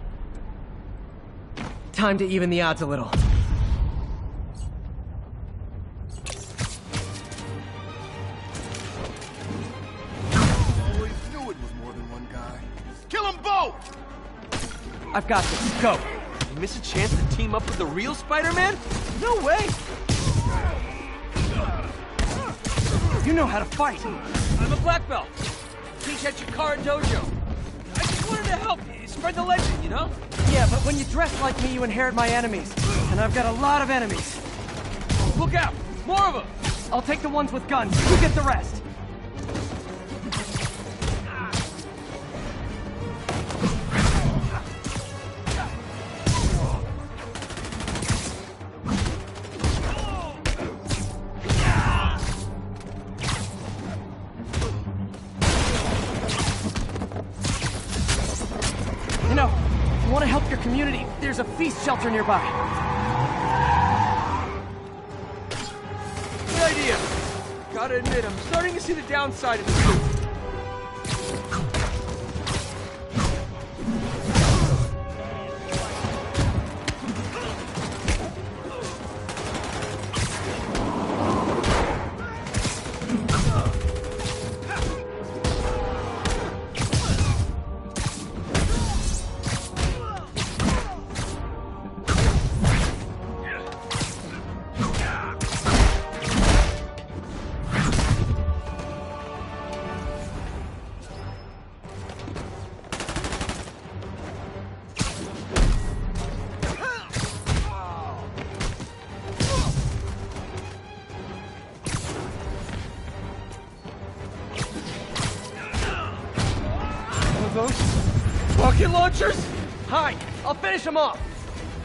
Time to even the odds a little. Always knew it was more than one guy. Kill them both! I've got this. Go! You miss a chance to team up with the real Spider-Man? No way! You know how to fight! I'm a black belt. Teach at Chikara Dojo. I just wanted to help you, spread the legend, you know? Yeah, but when you dress like me, you inherit my enemies. And I've got a lot of enemies. Look out! More of them! I'll take the ones with guns. You get the rest. You know, if you want to help your community, there's a feast shelter nearby. Good idea. Gotta admit, I'm starting to see the downside of the suit. Those rocket launchers? Hi, I'll finish him off.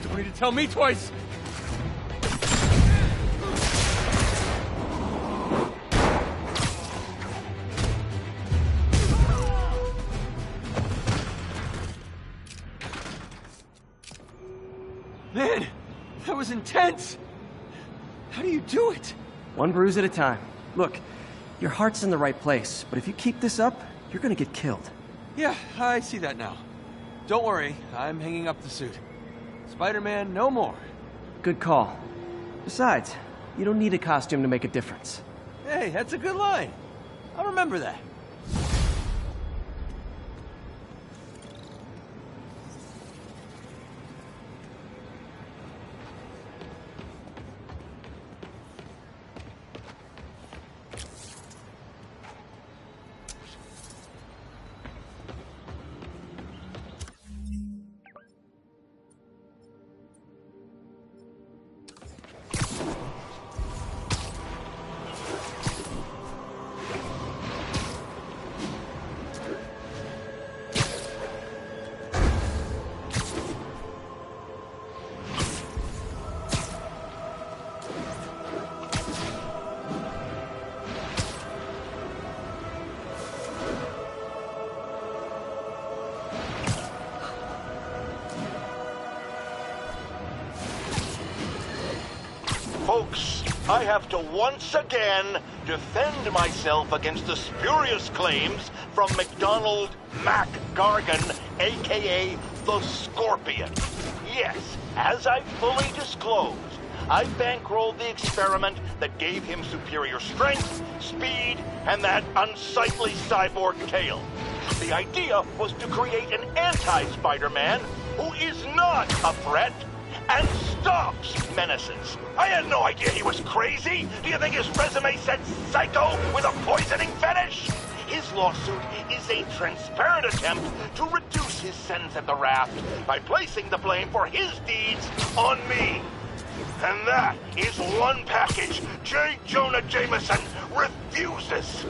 Don't need to tell me twice. Man, that was intense. How do you do it? One bruise at a time. Look, your heart's in the right place, but if you keep this up, you're gonna get killed. Yeah, I see that now. Don't worry, I'm hanging up the suit. Spider-Man, no more. Good call. Besides, You don't need a costume to make a difference. Hey, that's a good line. I'll remember that. Folks, I have to once again defend myself against the spurious claims from McDonald Mac Gargan, aka the Scorpion. Yes, as I fully disclosed, I bankrolled the experiment that gave him superior strength, speed, and that unsightly cyborg tail. The idea was to create an anti-Spider-Man who is not a threat and stops menaces. I had no idea he was crazy. Do you think his resume said psycho with a poisoning fetish? His lawsuit is a transparent attempt to reduce his sentence at the raft by placing the blame for his deeds on me. And that is one package J. Jonah Jameson refuses.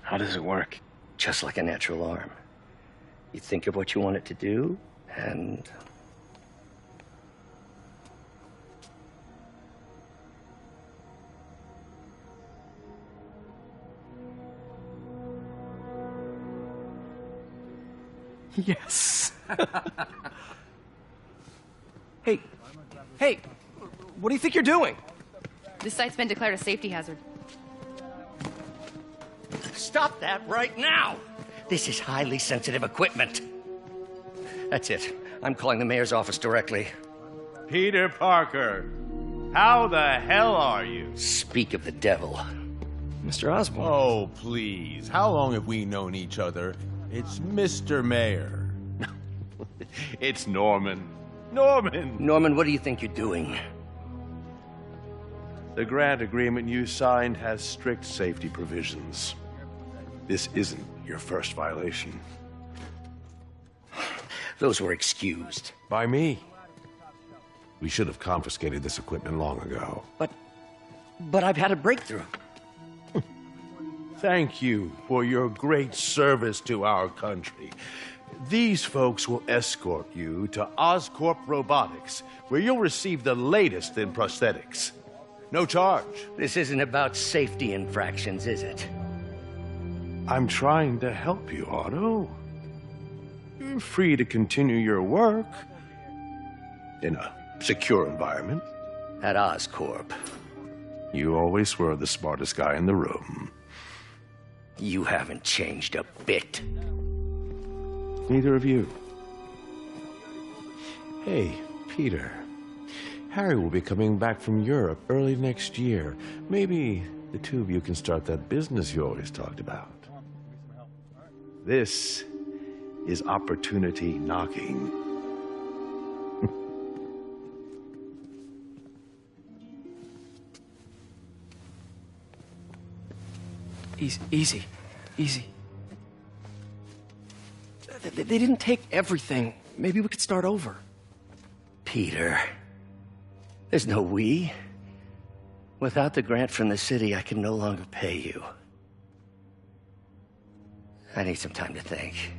How does it work? Just like a natural arm. You think of what you want it to do, and... Yes. Hey, what do you think you're doing? This site's been declared a safety hazard. Stop that right now! This is highly sensitive equipment. That's it. I'm calling the mayor's office directly. Peter Parker, how the hell are you? Speak of the devil. Mr. Osborn. Oh, please. How long have we known each other? It's Mr. Mayor. It's Norman. Norman! Norman, what do you think you're doing? The grant agreement you signed has strict safety provisions. This isn't your first violation. Those were excused. By me. We should have confiscated this equipment long ago. But I've had a breakthrough. Thank you for your great service to our country. These folks will escort you to Oscorp Robotics, where you'll receive the latest in prosthetics. No charge. This isn't about safety infractions, is it? I'm trying to help you, Otto. You're free to continue your work in a secure environment. At Oscorp. You always were the smartest guy in the room. You haven't changed a bit. Neither of you. Hey, Peter. Harry will be coming back from Europe early next year. Maybe the two of you can start that business you always talked about. This is opportunity knocking. Easy. They didn't take everything. Maybe we could start over. Peter, there's no we. Without the grant from the city, I can no longer pay you. I need some time to think.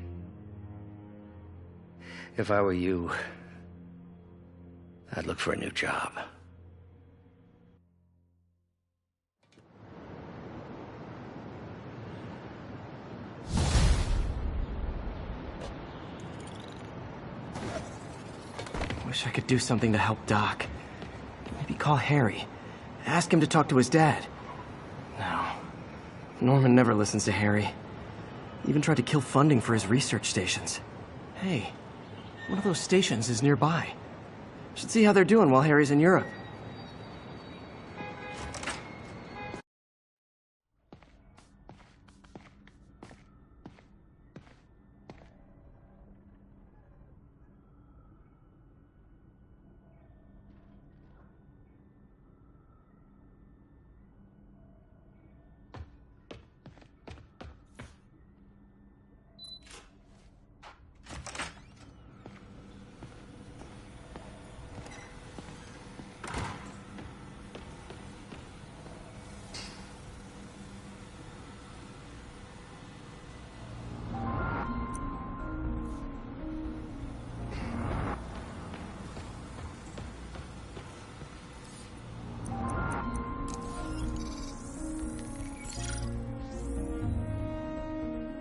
If I were you, I'd look for a new job. Wish I could do something to help Doc. Maybe call Harry. Ask him to talk to his dad. No. Norman never listens to Harry. Even tried to kill funding for his research stations. Hey, one of those stations is nearby. Should see how they're doing while Harry's in Europe.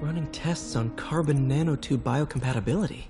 Running tests on carbon nanotube biocompatibility.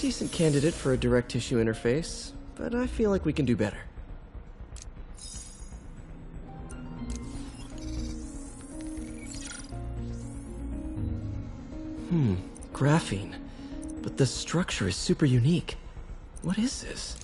Decent candidate for a direct tissue interface, but I feel like we can do better. Graphene. But the structure is super unique. What is this?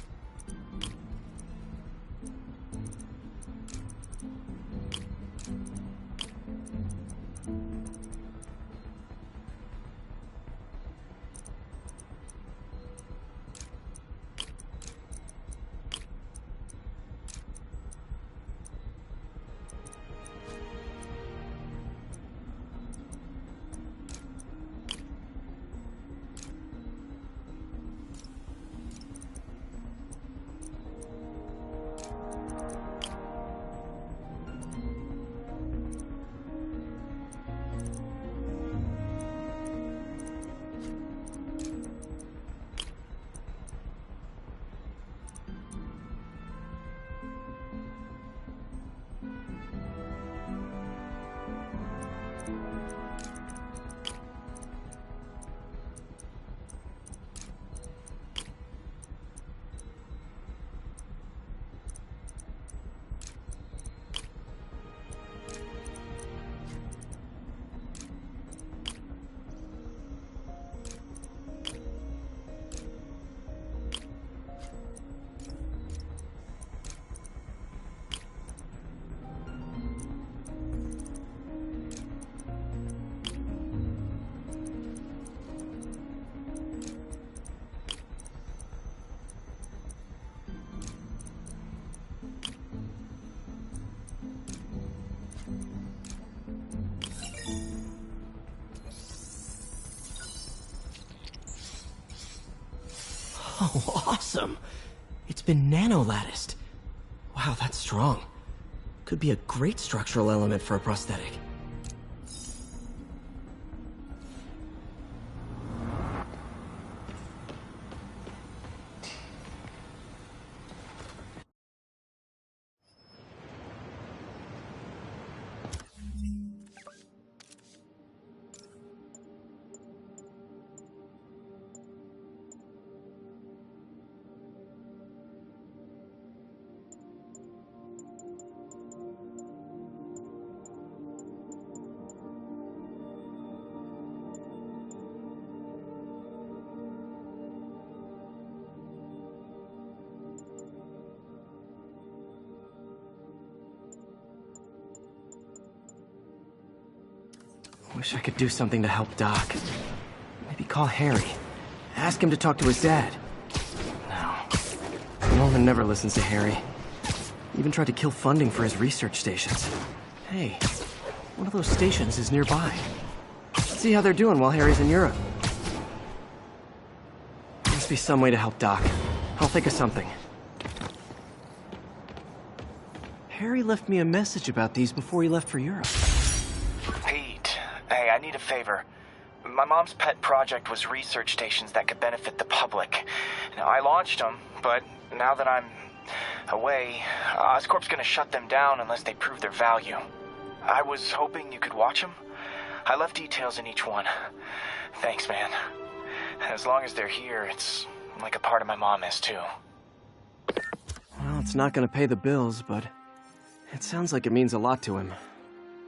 Oh, awesome! It's been nano-latticed. Wow, that's strong. Could be a great structural element for a prosthetic. Wish I could do something to help Doc. Maybe call Harry. Ask him to talk to his dad. No. Norman never listens to Harry. Even tried to kill funding for his research stations. Hey, one of those stations is nearby. Let's see how they're doing while Harry's in Europe. Must be some way to help Doc. I'll think of something. Harry left me a message about these before he left for Europe. Hey, I need a favor. My mom's pet project was research stations that could benefit the public. Now, I launched them, but now that I'm away, Oscorp's gonna shut them down unless they prove their value. I was hoping you could watch them. I left details in each one. Thanks, man. As long as they're here, it's like a part of my mom is, too. Well, it's not gonna pay the bills, but it sounds like it means a lot to him.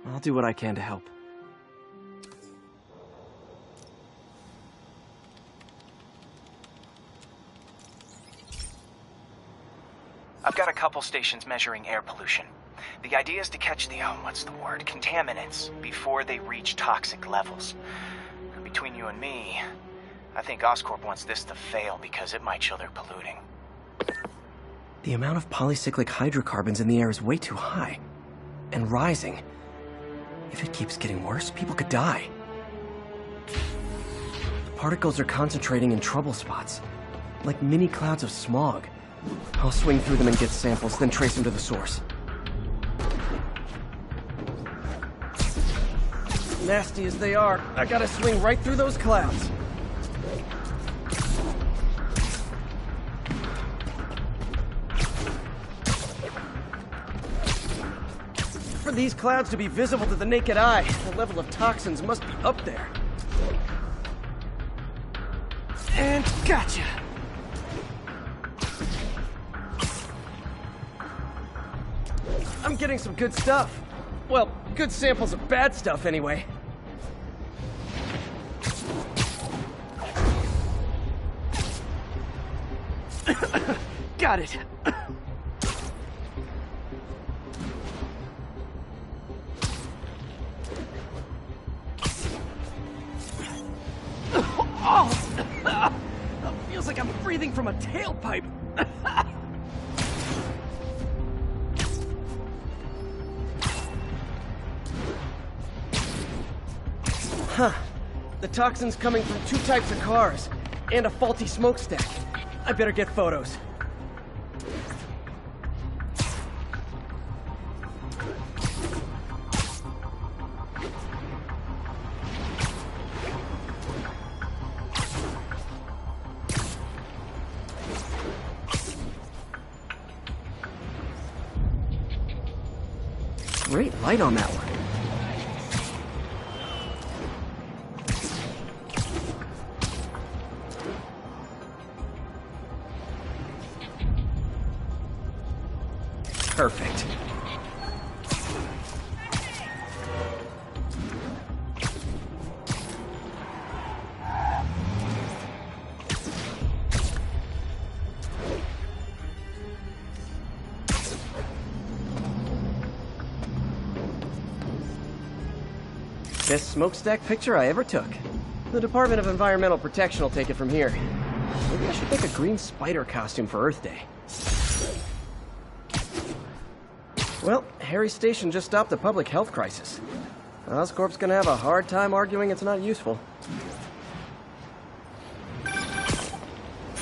I'll do what I can to help. I've got a couple stations measuring air pollution. The idea is to catch the, contaminants before they reach toxic levels. Between you and me, I think Oscorp wants this to fail because it might show they're polluting. The amount of polycyclic hydrocarbons in the air is way too high. And rising. If it keeps getting worse, people could die. The particles are concentrating in trouble spots, like mini clouds of smog. I'll swing through them and get samples, then trace them to the source. Nasty as they are, I gotta swing right through those clouds. For these clouds to be visible to the naked eye, the level of toxins must be up there. And gotcha! I'm getting some good stuff. Well, good samples of bad stuff, anyway. Got it. Oh! Feels like I'm breathing from a tailpipe. Huh. The toxin's coming from 2 types of cars, and a faulty smokestack. I better get photos. Great light on that one. Perfect. Best smokestack picture I ever took. The Department of Environmental Protection will take it from here. Maybe I should make a green spider costume for Earth Day. Well, Harry's station just stopped a public health crisis. Oscorp's gonna have a hard time arguing it's not useful.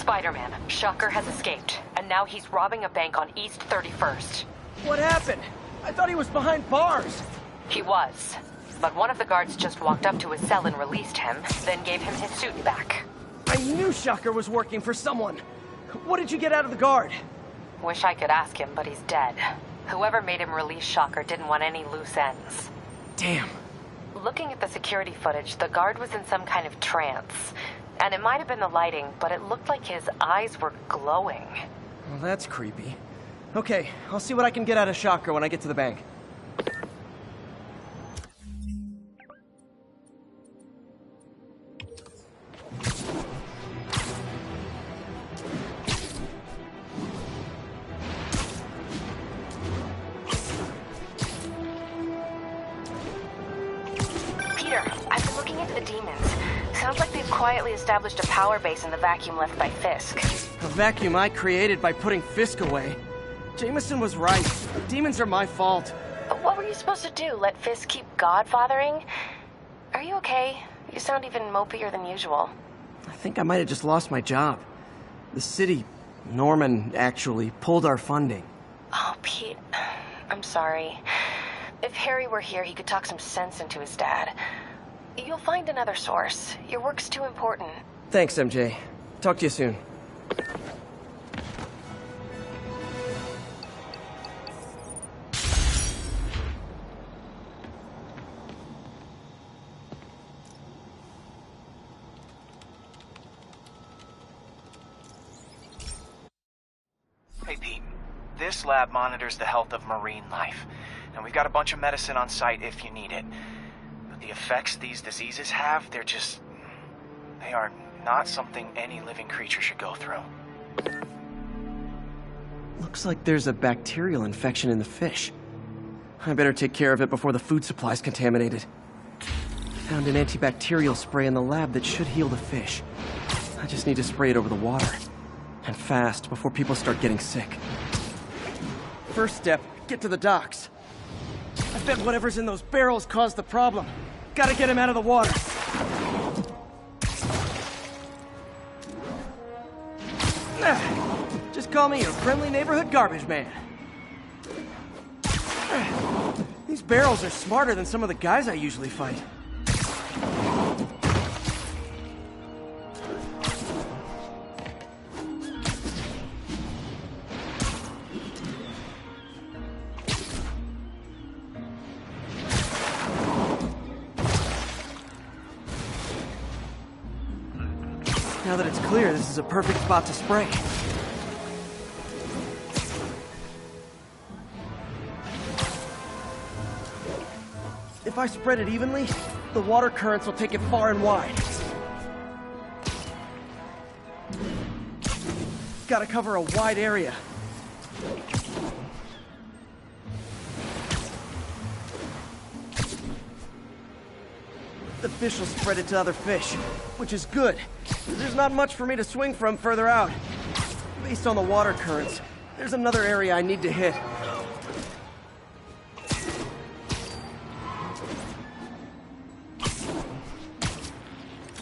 Spider-Man, Shocker has escaped, and now he's robbing a bank on East 31st. What happened? I thought he was behind bars. He was, but one of the guards just walked up to his cell and released him, then gave him his suit back. I knew Shocker was working for someone. What did you get out of the guard? Wish I could ask him, but he's dead. Whoever made him release Shocker didn't want any loose ends. Damn. Looking at the security footage, the guard was in some kind of trance. And it might have been the lighting, but it looked like his eyes were glowing. Well, that's creepy. Okay, I'll see what I can get out of Shocker when I get to the bank. Peter, I've been looking into the demons. Sounds like they've quietly established a power base in the vacuum left by Fisk. A vacuum I created by putting Fisk away. Jameson was right. The demons are my fault. What were you supposed to do? Let Fisk keep godfathering? Are you okay? You sound even mopier than usual. I think I might have just lost my job. The city, Norman, actually, pulled our funding. Oh, Pete. I'm sorry. If Harry were here, he could talk some sense into his dad. You'll find another source. Your work's too important. Thanks, MJ. Talk to you soon. Hey, Pete. This lab monitors the health of marine life. And we've got a bunch of medicine on site if you need it. But the effects these diseases have, they are not something any living creature should go through. Looks like there's a bacterial infection in the fish. I better take care of it before the food supply's contaminated. Found an antibacterial spray in the lab that should heal the fish. I just need to spray it over the water. And fast, before people start getting sick. First step, get to the docks. I bet whatever's in those barrels caused the problem. Gotta get him out of the water. Just call me your friendly neighborhood garbage man. These barrels are smarter than some of the guys I usually fight. Now that it's clear, this is a perfect spot to spray. If I spread it evenly, the water currents will take it far and wide. Gotta cover a wide area. The fish will spread it to other fish, which is good. There's not much for me to swing from further out. Based on the water currents, there's another area I need to hit.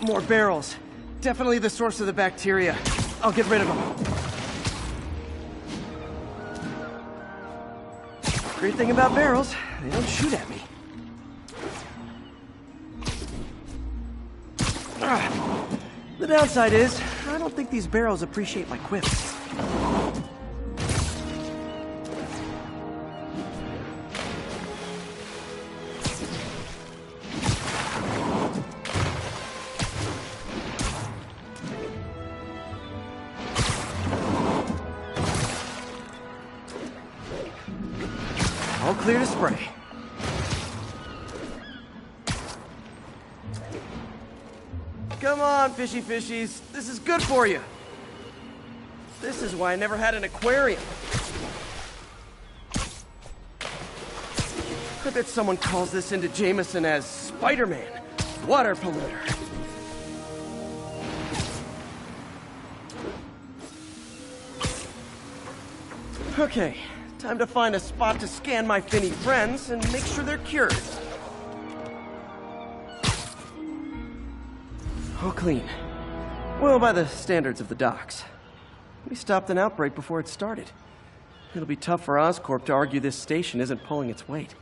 More barrels. Definitely the source of the bacteria. I'll get rid of them. Great thing about barrels, they don't shoot at me. The downside is, I don't think these barrels appreciate my quips. All clear to spray. Come on, fishy fishies. This is good for you. This is why I never had an aquarium. I bet someone calls this into Jameson as Spider-Man, water polluter. Okay, time to find a spot to scan my finny friends and make sure they're cured. All clean. Well, by the standards of the docks. We stopped an outbreak before it started. It'll be tough for Oscorp to argue this station isn't pulling its weight.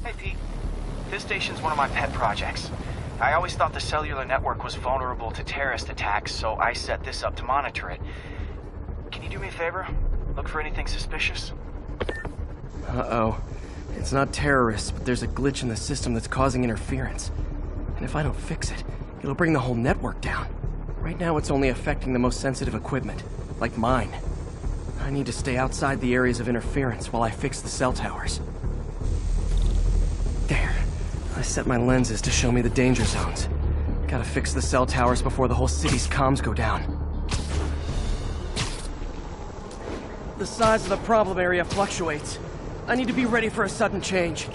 Hey, Pete. This station's one of my pet projects. I always thought the cellular network was vulnerable to terrorist attacks, so I set this up to monitor it. Can you do me a favor? Look for anything suspicious? Uh-oh. It's not terrorists, but there's a glitch in the system that's causing interference. And if I don't fix it, it'll bring the whole network down. Right now, it's only affecting the most sensitive equipment, like mine. I need to stay outside the areas of interference while I fix the cell towers. There. I set my lenses to show me the danger zones. Gotta fix the cell towers before the whole city's comms go down. The size of the problem area fluctuates. I need to be ready for a sudden change.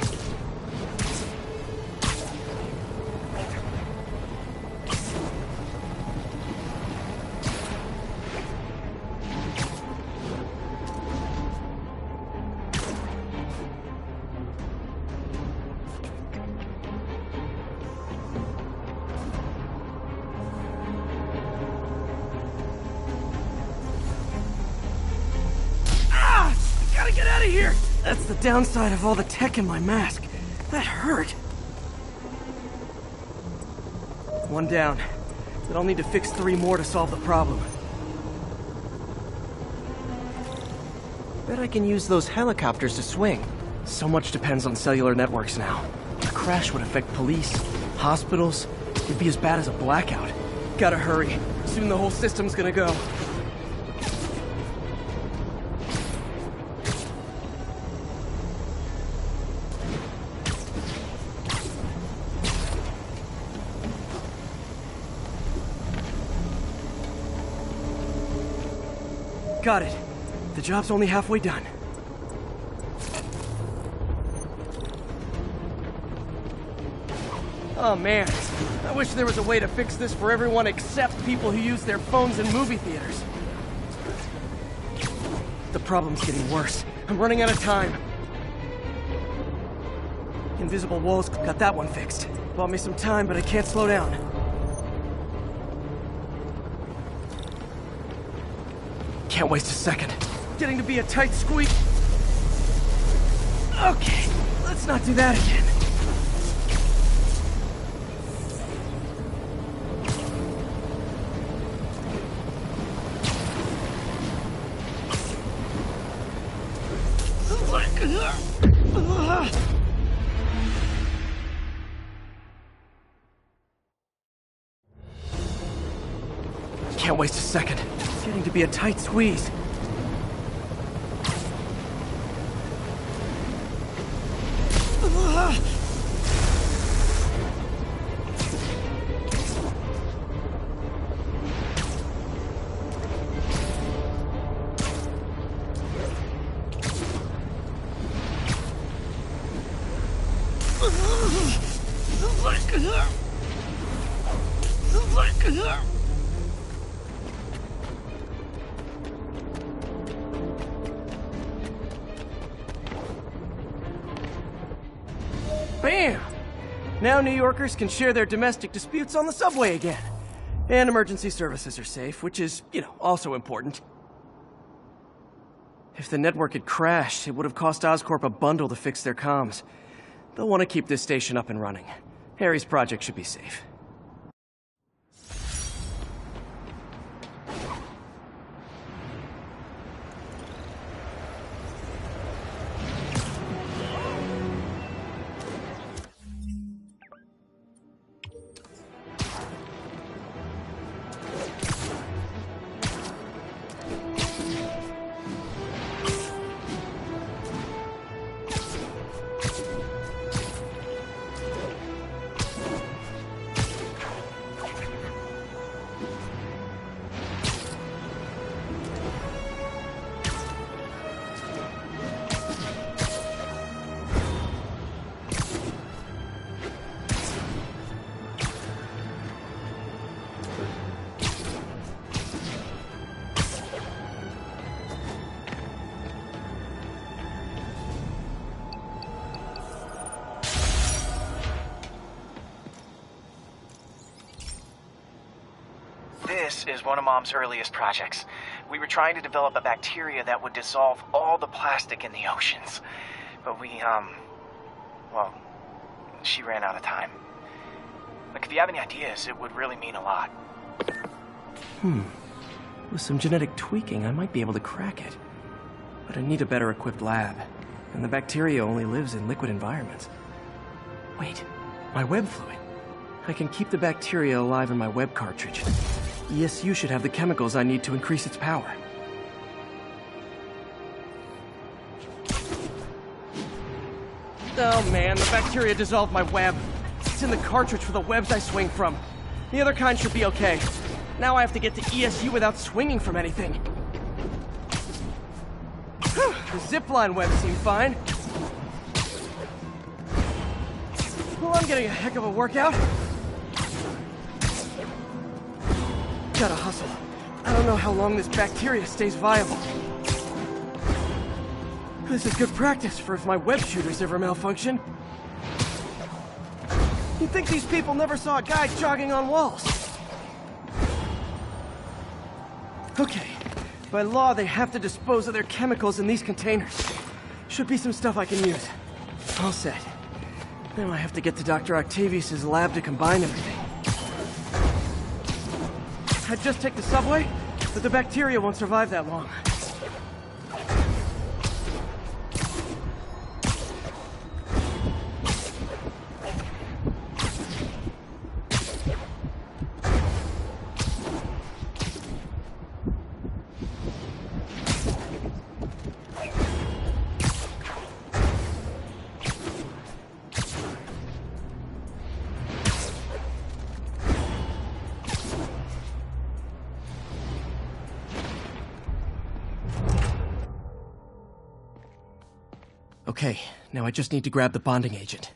Get out of here! That's the downside of all the tech in my mask. That hurt. One down. But I'll need to fix 3 more to solve the problem. Bet I can use those helicopters to swing. So much depends on cellular networks now. A crash would affect police, hospitals. It'd be as bad as a blackout. Gotta hurry. Soon the whole system's gonna go. Got it. The job's only halfway done. Oh man, I wish there was a way to fix this for everyone except people who use their phones in movie theaters. The problem's getting worse. I'm running out of time. Invisible walls, got that one fixed. Bought me some time, but I can't slow down. Can't waste a second. Getting to be a tight squeeze. Okay, let's not do that again. Can't waste a second. It's getting to be a tight squeeze. Bam! Now New Yorkers can share their domestic disputes on the subway again. And emergency services are safe, which is, also important. If the network had crashed, it would have cost Oscorp a bundle to fix their comms. They'll want to keep this station up and running. Harry's project should be safe. This is one of Mom's earliest projects. We were trying to develop a bacteria that would dissolve all the plastic in the oceans. But well, she ran out of time. Like, if you have any ideas, it would really mean a lot. With some genetic tweaking, I might be able to crack it. But I need a better equipped lab. And the bacteria only lives in liquid environments. Wait, my web fluid. I can keep the bacteria alive in my web cartridge. ESU should have the chemicals I need to increase its power. Oh man, the bacteria dissolved my web. It's in the cartridge for the webs I swing from. The other kind should be okay. Now I have to get to ESU without swinging from anything. The zipline webs seem fine. Well, I'm getting a heck of a workout. Gotta hustle. I don't know how long this bacteria stays viable. This is good practice for if my web shooters ever malfunction. You'd think these people never saw a guy jogging on walls. Okay. By law, they have to dispose of their chemicals in these containers. Should be some stuff I can use. All set. Now I have to get to Dr. Octavius' lab to combine everything. I'd just take the subway, but the bacteria won't survive that long. Okay, now I just need to grab the bonding agent.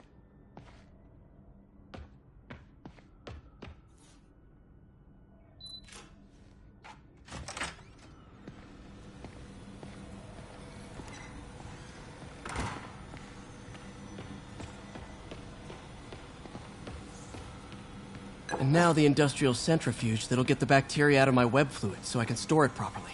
And now the industrial centrifuge that'll get the bacteria out of my web fluid so I can store it properly.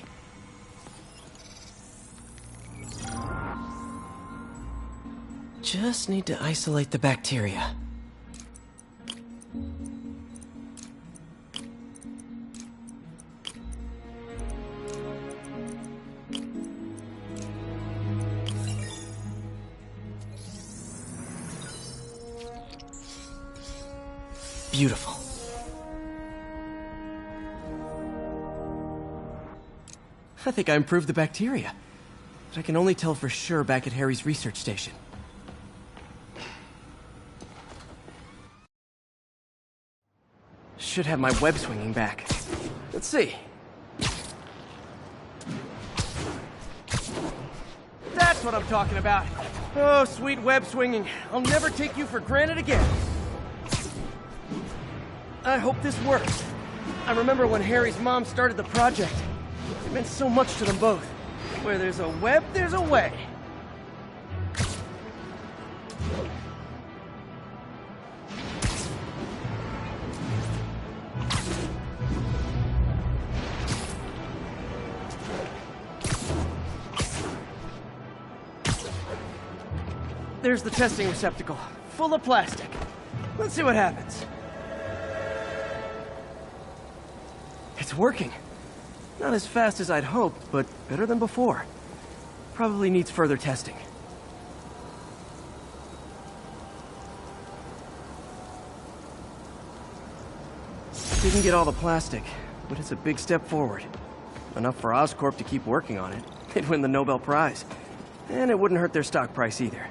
Just need to isolate the bacteria. Beautiful. I think I improved the bacteria, but I can only tell for sure back at Harry's research station. Should have my web swinging back. Let's see. That's what I'm talking about. Oh, sweet web swinging. I'll never take you for granted again. I hope this works. I remember when Harry's mom started the project. It meant so much to them both. Where there's a web, there's a way. There's the testing receptacle, full of plastic. Let's see what happens. It's working. Not as fast as I'd hoped, but better than before. Probably needs further testing. Didn't get all the plastic, but it's a big step forward. Enough for Oscorp to keep working on it. They'd win the Nobel Prize. And it wouldn't hurt their stock price either.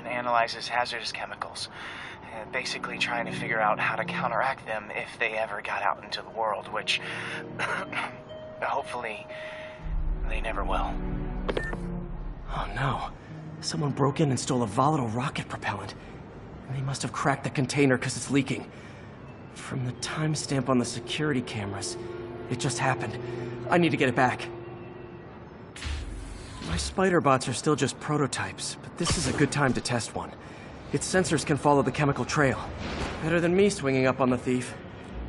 Analyzes hazardous chemicals, basically trying to figure out how to counteract them if they ever got out into the world, which hopefully they never will. Oh no. Someone broke in and stole a volatile rocket propellant. And they must have cracked the container because it's leaking. From the timestamp on the security cameras, it just happened. I need to get it back. My spider bots are still just prototypes, but this is a good time to test one. Its sensors can follow the chemical trail. Better than me swinging up on the thief.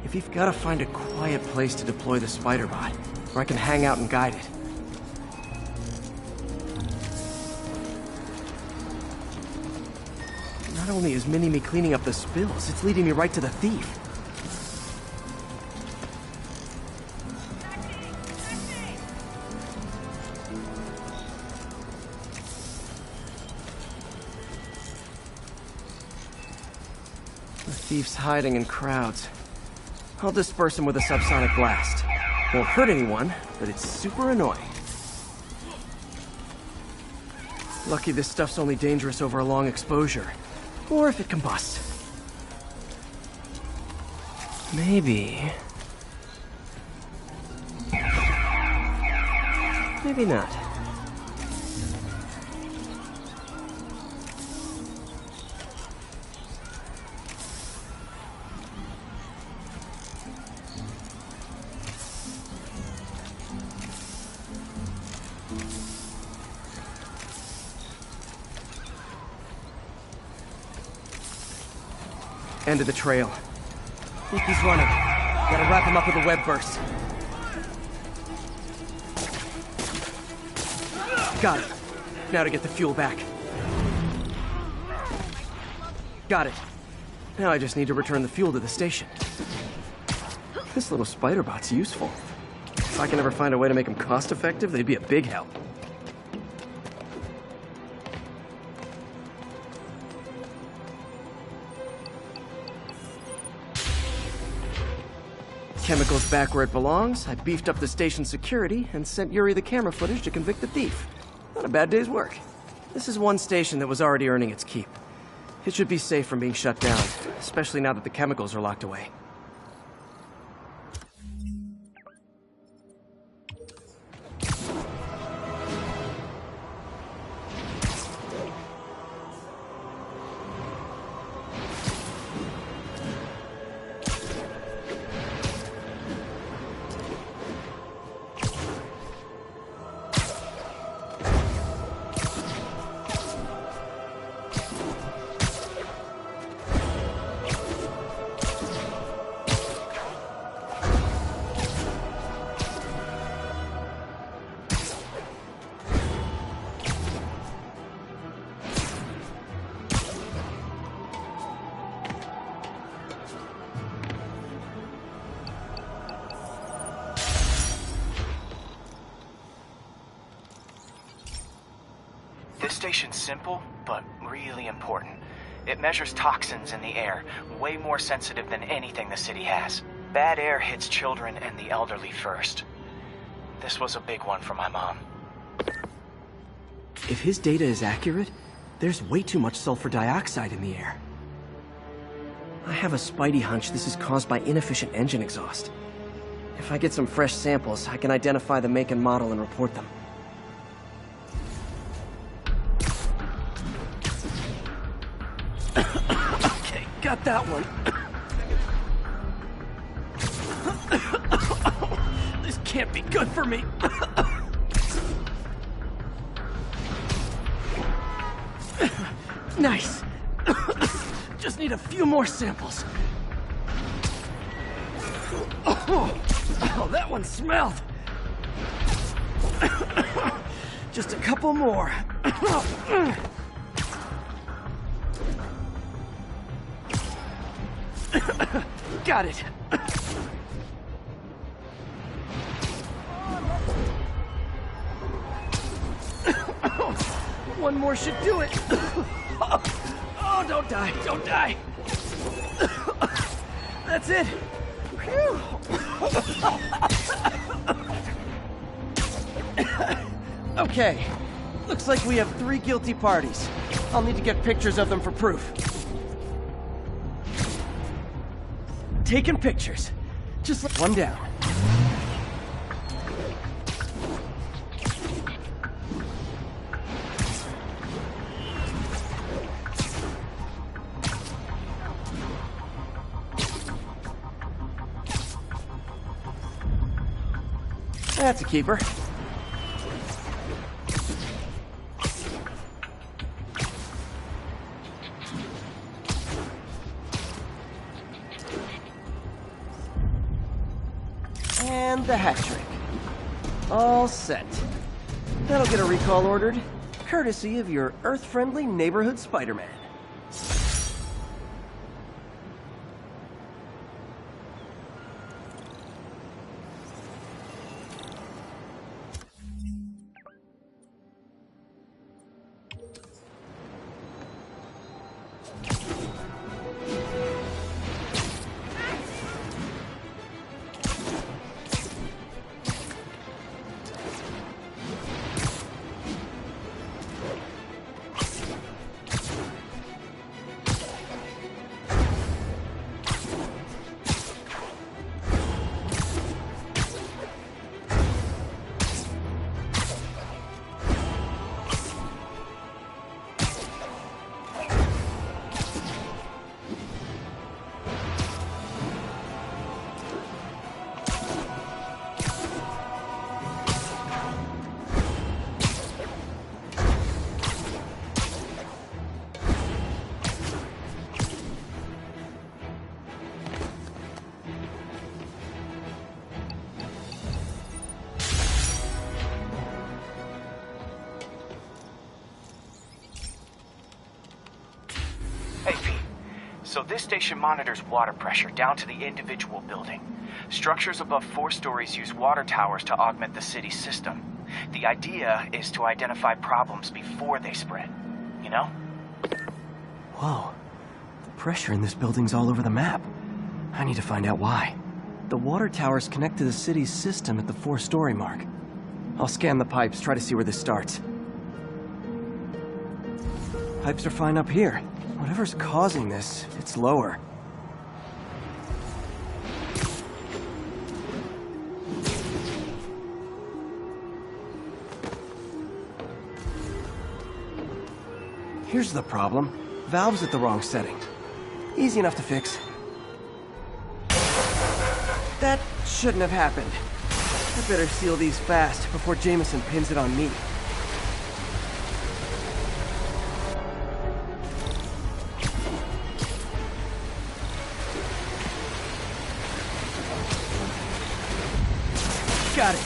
If you've got to find a quiet place to deploy the spider bot, where I can hang out and guide it. Not only is Mini-Me cleaning up the spills, it's leading me right to the thief. Thief's hiding in crowds. I'll disperse him with a subsonic blast. Won't hurt anyone, but it's super annoying. Lucky this stuff's only dangerous over a long exposure. Or if it combusts. Maybe... maybe not. End of the trail. Think he's running. Gotta wrap him up with a web burst. Got it. Now to get the fuel back. Got it. Now I just need to return the fuel to the station. This little spider bot's useful. If I can ever find a way to make them cost-effective, they'd be a big help. chemicals back where it belongs, I beefed up the station's security, and sent Yuri the camera footage to convict the thief. Not a bad day's work. This is one station that was already earning its keep. It should be safe from being shut down, especially now that the chemicals are locked away. This station's simple, but really important. It measures toxins in the air, way more sensitive than anything the city has. Bad air hits children and the elderly first. This was a big one for my mom. If his data is accurate, there's way too much sulfur dioxide in the air. I have a spidey hunch this is caused by inefficient engine exhaust. If I get some fresh samples, I can identify the make and model and report them. Okay, got that one. This can't be good for me. Nice. Just need a few more samples. Oh, that one smelled. Just a couple more. Got it. One more should do it. Oh, don't die, don't die. That's it. Phew. Okay, looks like we have 3 guilty parties. I'll need to get pictures of them for proof. Taking pictures. Just let one down. That's a keeper. And the hat trick. All set. That'll get a recall ordered, courtesy of your Earth-friendly neighborhood Spider-Man. So this station monitors water pressure down to the individual building. Structures above 4 stories use water towers to augment the city's system. The idea is to identify problems before they spread, you know? Whoa. The pressure in this building's all over the map. I need to find out why. The water towers connect to the city's system at the 4-story mark. I'll scan the pipes, try to see where this starts. Pipes are fine up here. Whatever's causing this, it's lower. Here's the problem. Valve's at the wrong setting. Easy enough to fix. That shouldn't have happened. I better seal these fast before Jameson pins it on me. Got it.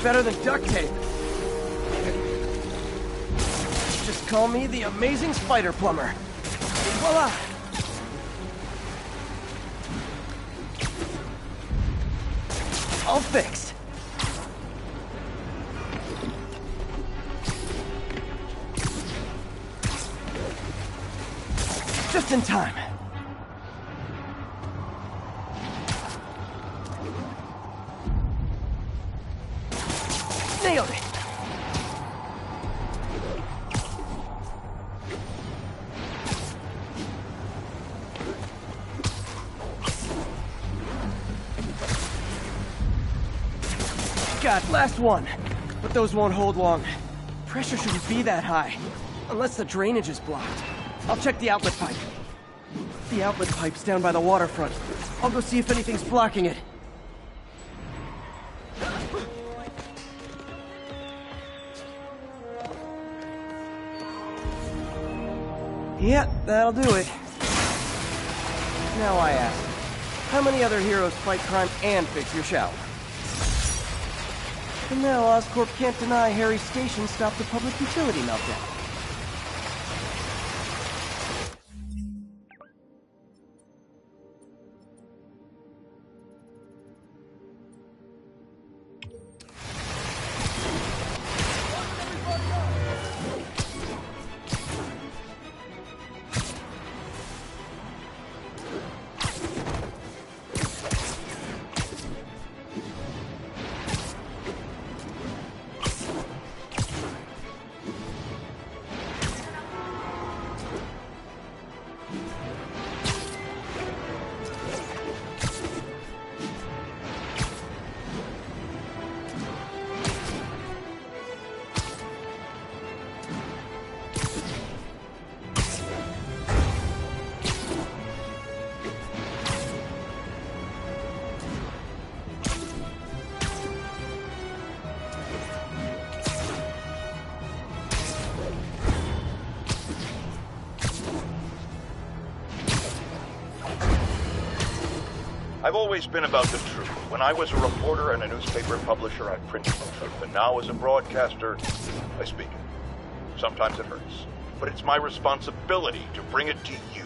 Better than duct tape. Just call me the amazing spider plumber. Voila! All fixed. Just in time. Nailed it! God, last one. But those won't hold long. Pressure shouldn't be that high. Unless the drainage is blocked. I'll check the outlet pipe. The outlet pipe's down by the waterfront. I'll go see if anything's blocking it. Yeah, that'll do it. Now I ask, how many other heroes fight crime and fix your shower? And now Oscorp can't deny Harry's station stopped the public utility meltdown. I've always been about the truth. When I was a reporter and a newspaper publisher, I printed the truth. And now as a broadcaster, I speak it. Sometimes it hurts. But it's my responsibility to bring it to you.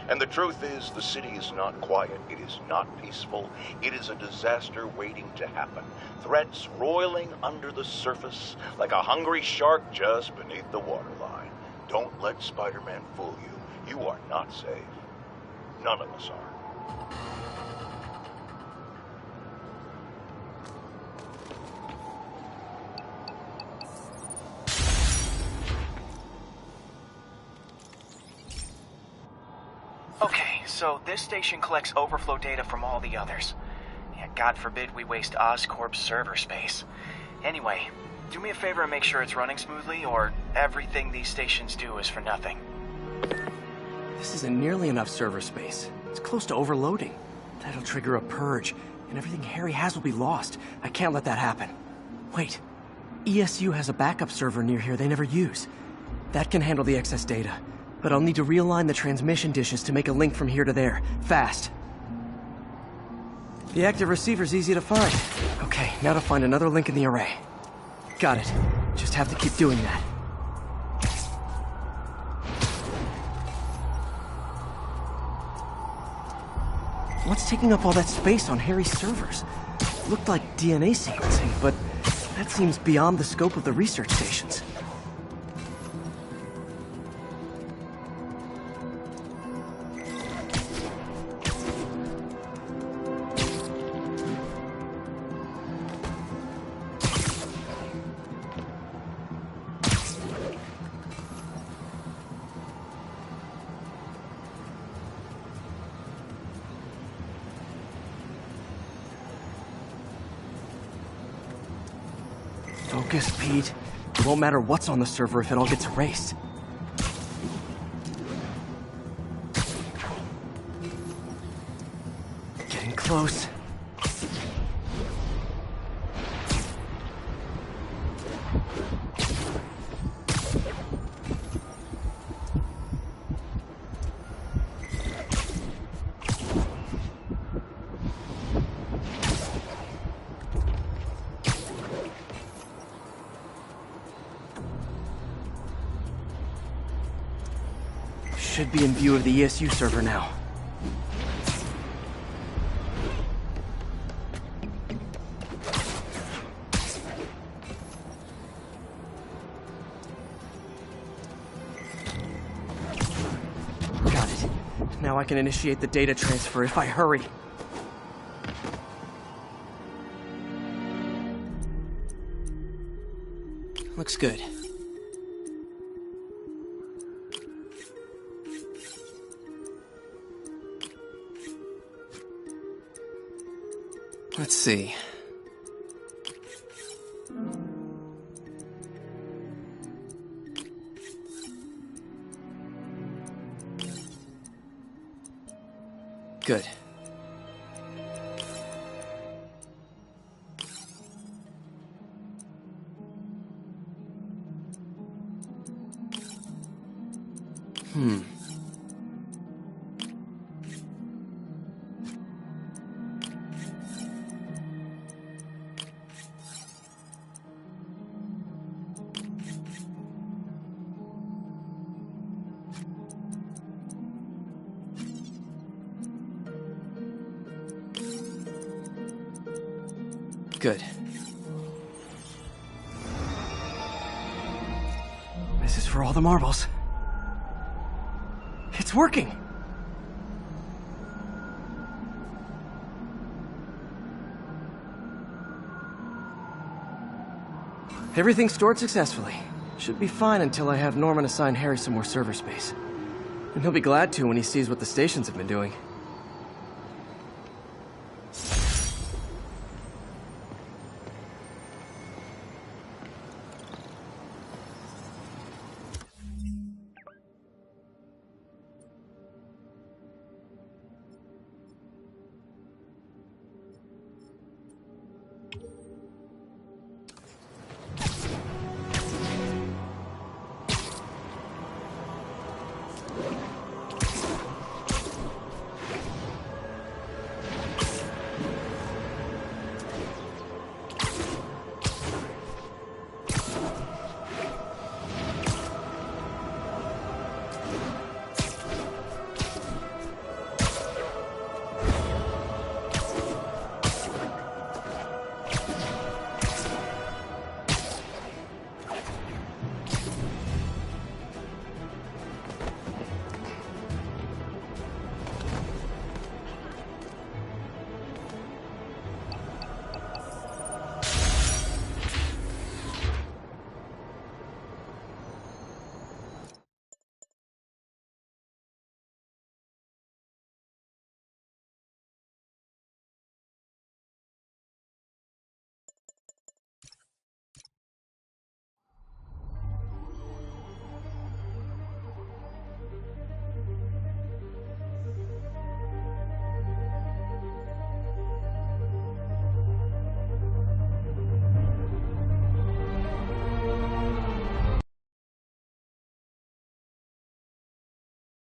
And the truth is, the city is not quiet. It is not peaceful. It is a disaster waiting to happen. Threats roiling under the surface like a hungry shark just beneath the waterline. Don't let Spider-Man fool you. You are not safe. None of us are. Okay, so this station collects overflow data from all the others. Yeah, God forbid we waste Oscorp's server space. Anyway, do me a favor and make sure it's running smoothly, or everything these stations do is for nothing. This isn't nearly enough server space. It's close to overloading. That'll trigger a purge, and everything Harry has will be lost. I can't let that happen. Wait. ESU has a backup server near here they never use. That can handle the excess data. But I'll need to realign the transmission dishes to make a link from here to there, fast. The active receiver's easy to find. Okay, now to find another link in the array. Got it. Just have to keep doing that. What's taking up all that space on Harry's servers? Looked like DNA sequencing, but that seems beyond the scope of the research stations. Focus, Pete. It won't matter what's on the server if it all gets erased. Getting close. Should be in view of the ESU server now. Got it. Now I can initiate the data transfer if I hurry. Looks good. Let's see. Good. Good. This is for all the marbles. It's working! Everything's stored successfully. Should be fine until I have Norman assign Harry some more server space. And he'll be glad to when he sees what the stations have been doing.